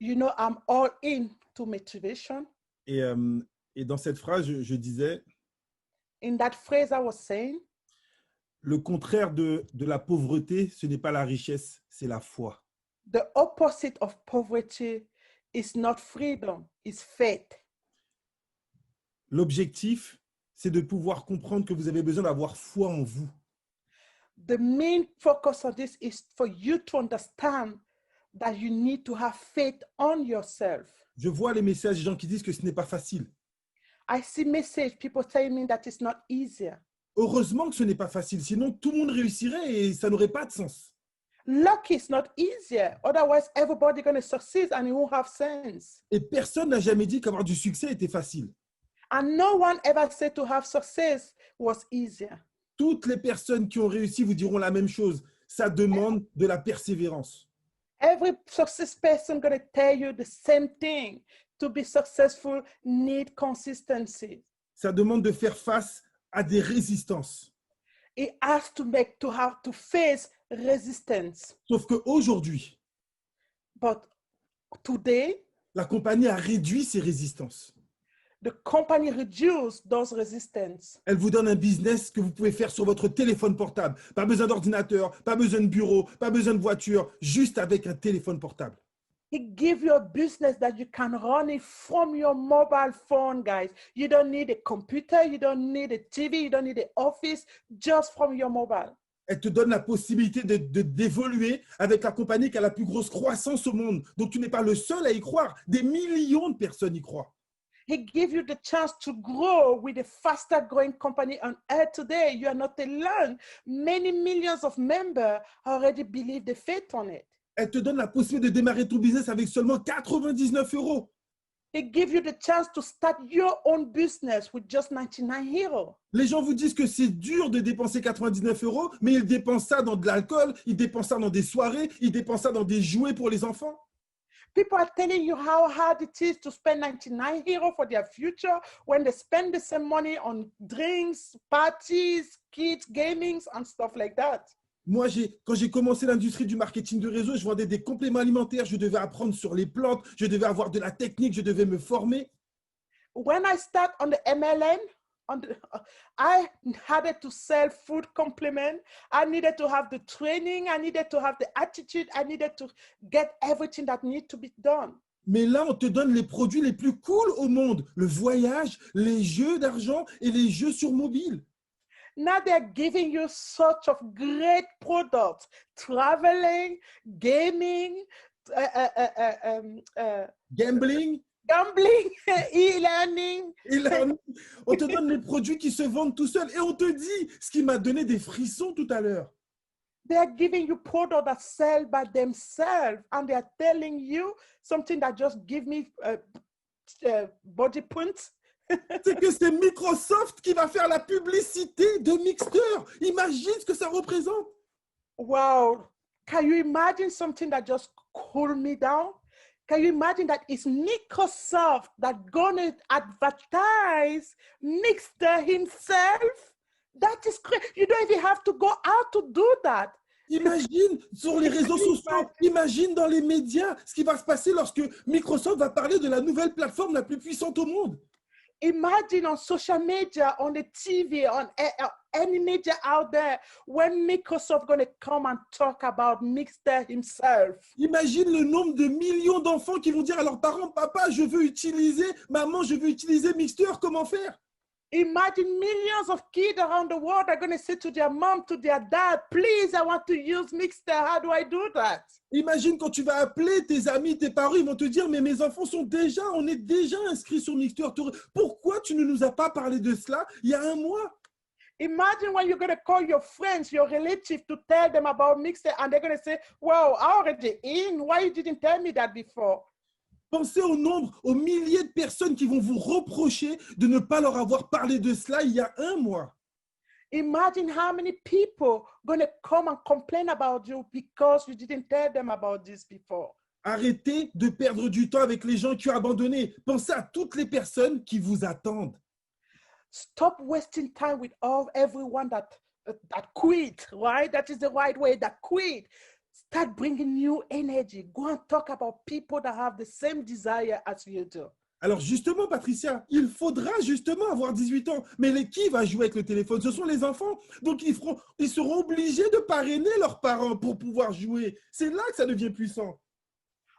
You know, I'm all in to motivation. Et dans cette phrase, je disais, In that phrase I was saying, le contraire de la pauvreté, ce n'est pas la richesse, c'est la foi. the opposite of poverty is not freedom, it's faith. L'objectif, c'est de pouvoir comprendre que vous avez besoin d'avoir foi en vous. The main focus of this is for you to understand that you need to have faith on yourself. Je vois les messages des gens qui disent que ce n'est pas facile. I see message people telling me that it's not easier. Heureusement que ce n'est pas facile, sinon tout le monde réussirait et ça n'aurait pas de sens. Luck is not easier. Otherwise, everybody going to succeed and it won't have sense. Et personne n'a jamais dit qu'avoir du succès était facile. And no one ever said to have success was easier. Toutes les personnes qui ont réussi vous diront la même chose. Ça demande de la persévérance. Every success person going to tell you the same thing. To be successful, need consistency. Ça demande de faire face à des résistances. It has to have to face resistance. Sauf qu'aujourd'hui, But today, la compagnie a réduit ses résistances. the company reduced those resistance. Elle vous donne un business que vous pouvez faire sur votre téléphone portable. Pas besoin d'ordinateur, pas besoin de bureau, pas besoin de voiture, juste avec un téléphone portable. He give you a business that you can run it from your mobile phone, guys. You don't need a computer, you don't need a TV, you don't need an office, just from your mobile. Elle te donne la possibilité d'évoluer avec la compagnie qui a la plus grosse croissance au monde. Donc, tu n'es pas le seul à y croire. Des millions de personnes y croient. He gives you the chance to grow with a faster growing company on earth today. You are not alone. Many millions of members already believe the faith on it. Elle te donne la possibilité de démarrer ton business avec seulement 99 €. He gives you the chance to start your own business with just 99 euros. Les gens vous disent que c'est dur de dépenser 99 €, mais ils dépensent ça dans de l'alcool, ils dépensent ça dans des soirées, ils dépensent ça dans des jouets pour les enfants. People are telling you how hard it is to spend 99 euros for their future when they spend the same money on drinks, parties, kids, gamings, and stuff like that. Moi, quand j'ai commencé l'industrie du marketing de réseau, je vendais des compléments alimentaires, je devais apprendre sur les plantes, je devais avoir de la technique, je devais me former. When I start on the MLM, I had to sell food complement. I needed to have the training. I needed to have the attitude. I needed to get everything that needs to be done. Mais là, on te donne les produits les plus cool au monde. Le voyage, les jeux d'argent et les jeux sur mobile. Now they're giving you such of great products, traveling, gaming, Gambling, gambling, e-learning. On te donne les produits qui se vendent tout seuls. Et on te dit, ce qui m'a donné des frissons tout à l'heure. They're giving you products that sell by themselves, and they're telling you something that just give me body points. C'est que c'est Microsoft qui va faire la publicité de Mixter. Imagine ce que ça représente. Wow. Can you imagine something that just cool me down? Can you imagine that it's Microsoft that's going to advertise Mixter himself? That is crazy. You don't even have to go out to do that. Imagine sur les réseaux sociaux, imagine dans les médias ce qui va se passer lorsque Microsoft va parler de la nouvelle plateforme la plus puissante au monde. Imagine on social media, on the TV, on any media out there, when Microsoft going to come and talk about Mixter himself. Imagine le nombre de millions d'enfants qui vont dire à leurs parents, papa, je veux utiliser, maman, je veux utiliser Mixter, comment faire? Imagine millions of kids around the world are going to say to their mom, to their dad, please, I want to use Mixter. How do I do that? Imagine quand tu vas appeler tes amis, tes parents, ils vont te dire, mais mes enfants on est déjà inscrits sur Mixter. Pourquoi tu ne nous as pas parlé de cela il y a un mois? Imagine when you're going to call your friends, your relatives to tell them about Mixter, and they're going to say, well, I already in. Why you didn't tell me that before? Pensez au nombre, aux milliers de personnes qui vont vous reprocher de ne pas leur avoir parlé de cela il y a un mois. Imagine how many people going to come and complain about you because you didn't tell them about this before. Arrêtez de perdre du temps avec les gens qui ont abandonné. Pensez à toutes les personnes qui vous attendent. Stop wasting time with everyone that quit, right? That is the right way, that quit. Start bringing new energy. Go and talk about people that have the same desire as you do. Alors justement, Patricia, il faudra justement avoir 18 ans. Mais qui va jouer avec le téléphone? Ce sont les enfants. Donc ils seront obligés de parrainer leurs parents pour pouvoir jouer. C'est là que ça devient puissant.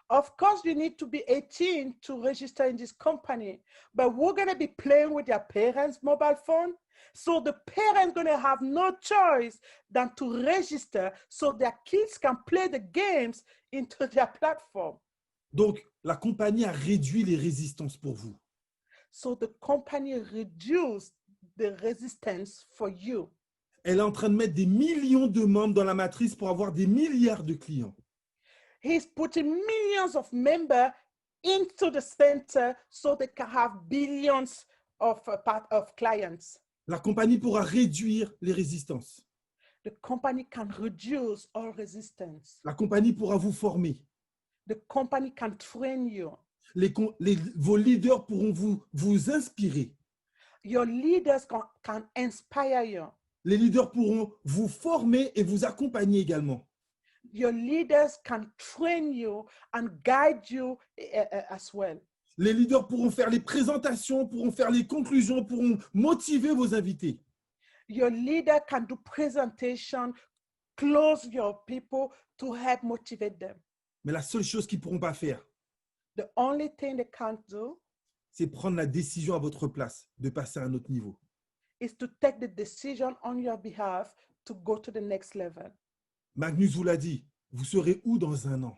Of course, you need to be 18 to register in this company, but we're going to be playing with their parents' mobile phone. So the parents going to have no choice than to register so their kids can play the games into their platform. Donc, la compagnie a réduit les résistances pour vous. So the company reduced the resistance for you. Elle est en train de mettre des millions de membres dans la matrice pour avoir des milliards de clients. He's putting millions of members into the center so they can have billions of clients. La compagnie pourra réduire les résistances. The company can reduce all resistance. La compagnie pourra vous former. The company can train you. Vos leaders pourront vous inspirer. Your leaders can inspire you. Les leaders pourront vous former et vous accompagner également. Your leaders can train you and guide you as well. Les leaders pourront faire les présentations, pourront faire les conclusions, pourront motiver vos invités. Your leader can do presentation, close your people to help motivate them. Mais la seule chose qu'ils ne pourront pas faire, The only thing they can't do c'est prendre la décision à votre place de passer à un autre niveau. is to take the decision on your behalf to go to the next level. Magnus vous l'a dit, vous serez où dans un an?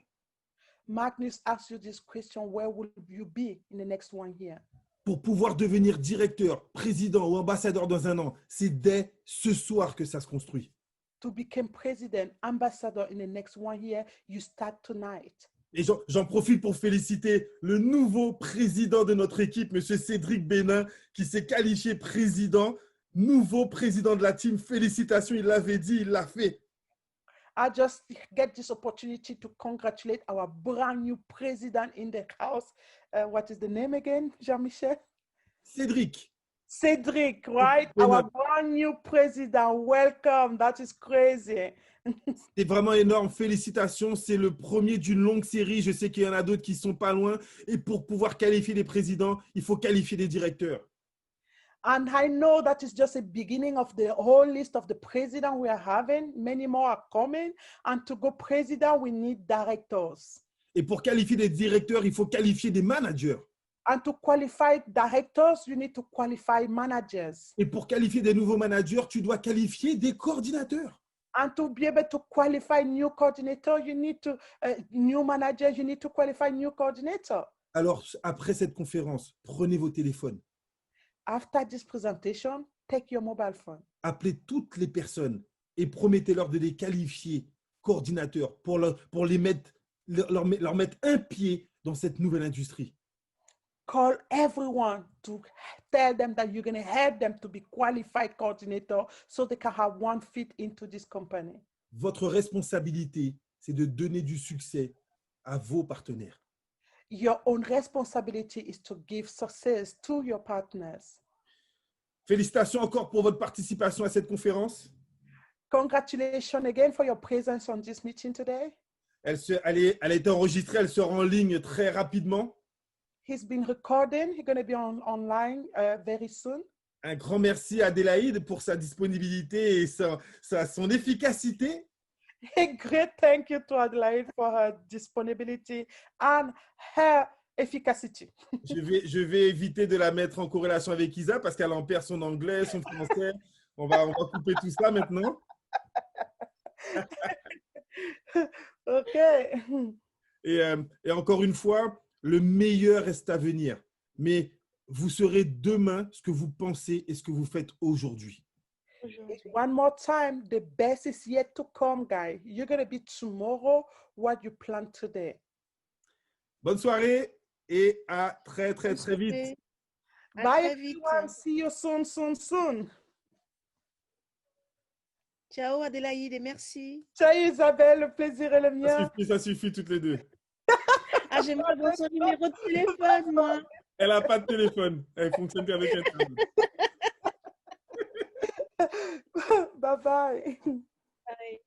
Magnus asked you this question, where will you be in the next 1 year? Pour pouvoir devenir directeur, président ou ambassadeur dans un an, c'est dès ce soir que ça se construit. To become president, ambassador in the next 1 year, you start tonight. Et j'en profite pour féliciter le nouveau président de notre équipe, M. Cédric Bénin, qui s'est qualifié président, nouveau président de la team. Félicitations, il l'avait dit, il l'a fait. I just get this opportunity to congratulate our brand new president in the house. What is the name again, Jean-Michel? Cédric. Cedric, right? Our brand new president. Welcome. That is crazy. C'est vraiment énorme. Félicitations. C'est le premier d'une longue série. Je sais qu'il y en a d'autres qui sont pas loin. Et pour pouvoir qualifier les présidents, il faut qualifier les directeurs. And I know that is just a beginning of the whole list of the president we are having. Many more are coming. And to go president, we need directors. Et pour qualifier des directeurs, il faut qualifier des managers. And to qualify directors, you need to qualify managers. Et pour qualifier des nouveaux managers, tu dois qualifier des coordinateurs. And to be able to qualify new coordinator, you need to new managers, you need to qualify new coordinator. Alors, après cette conférence, prenez vos téléphones. After this presentation, take your mobile phone. Appelez toutes les personnes et promettez-leur de les qualifier coordinateurs pour leur mettre un pied dans cette nouvelle industrie. Call everyone to tell them that you're going to help them to be qualified coordinator so they can have 1 feet into this company. Votre responsabilité, c'est de donner du succès à vos partenaires. Your own responsibility is to give success to your partners. Félicitations encore pour votre participation à cette conférence. Congratulations again for your presence on this meeting today. Elle a été enregistrée, elle sera en ligne très rapidement. He's been recording. He's going to be online very soon. Un grand merci à Adélaïde pour sa disponibilité et son efficacité. A great thank you to Adelaide for her disponibility and her efficacy. Je vais éviter de la mettre en corrélation avec Isa parce qu'elle en perd son anglais, son français. On va couper tout ça maintenant. OK. Et encore une fois, le meilleur reste à venir. Mais vous serez demain ce que vous pensez et ce que vous faites aujourd'hui. One more time, the best is yet to come, guys. You're going to be tomorrow what you plan today. Bonne soirée. et à très, très, très vite. Souper. À Bye très vite. everyone. See you soon, soon, soon. Ciao Adélaïde et merci. Ciao Isabelle, le plaisir est le mien. Ça suffit toutes les deux. Ah, j'aimerais voir son numéro de téléphone, moi. Elle n'a pas de téléphone. Elle fonctionne qu'avec Internet. Bye bye. Bye.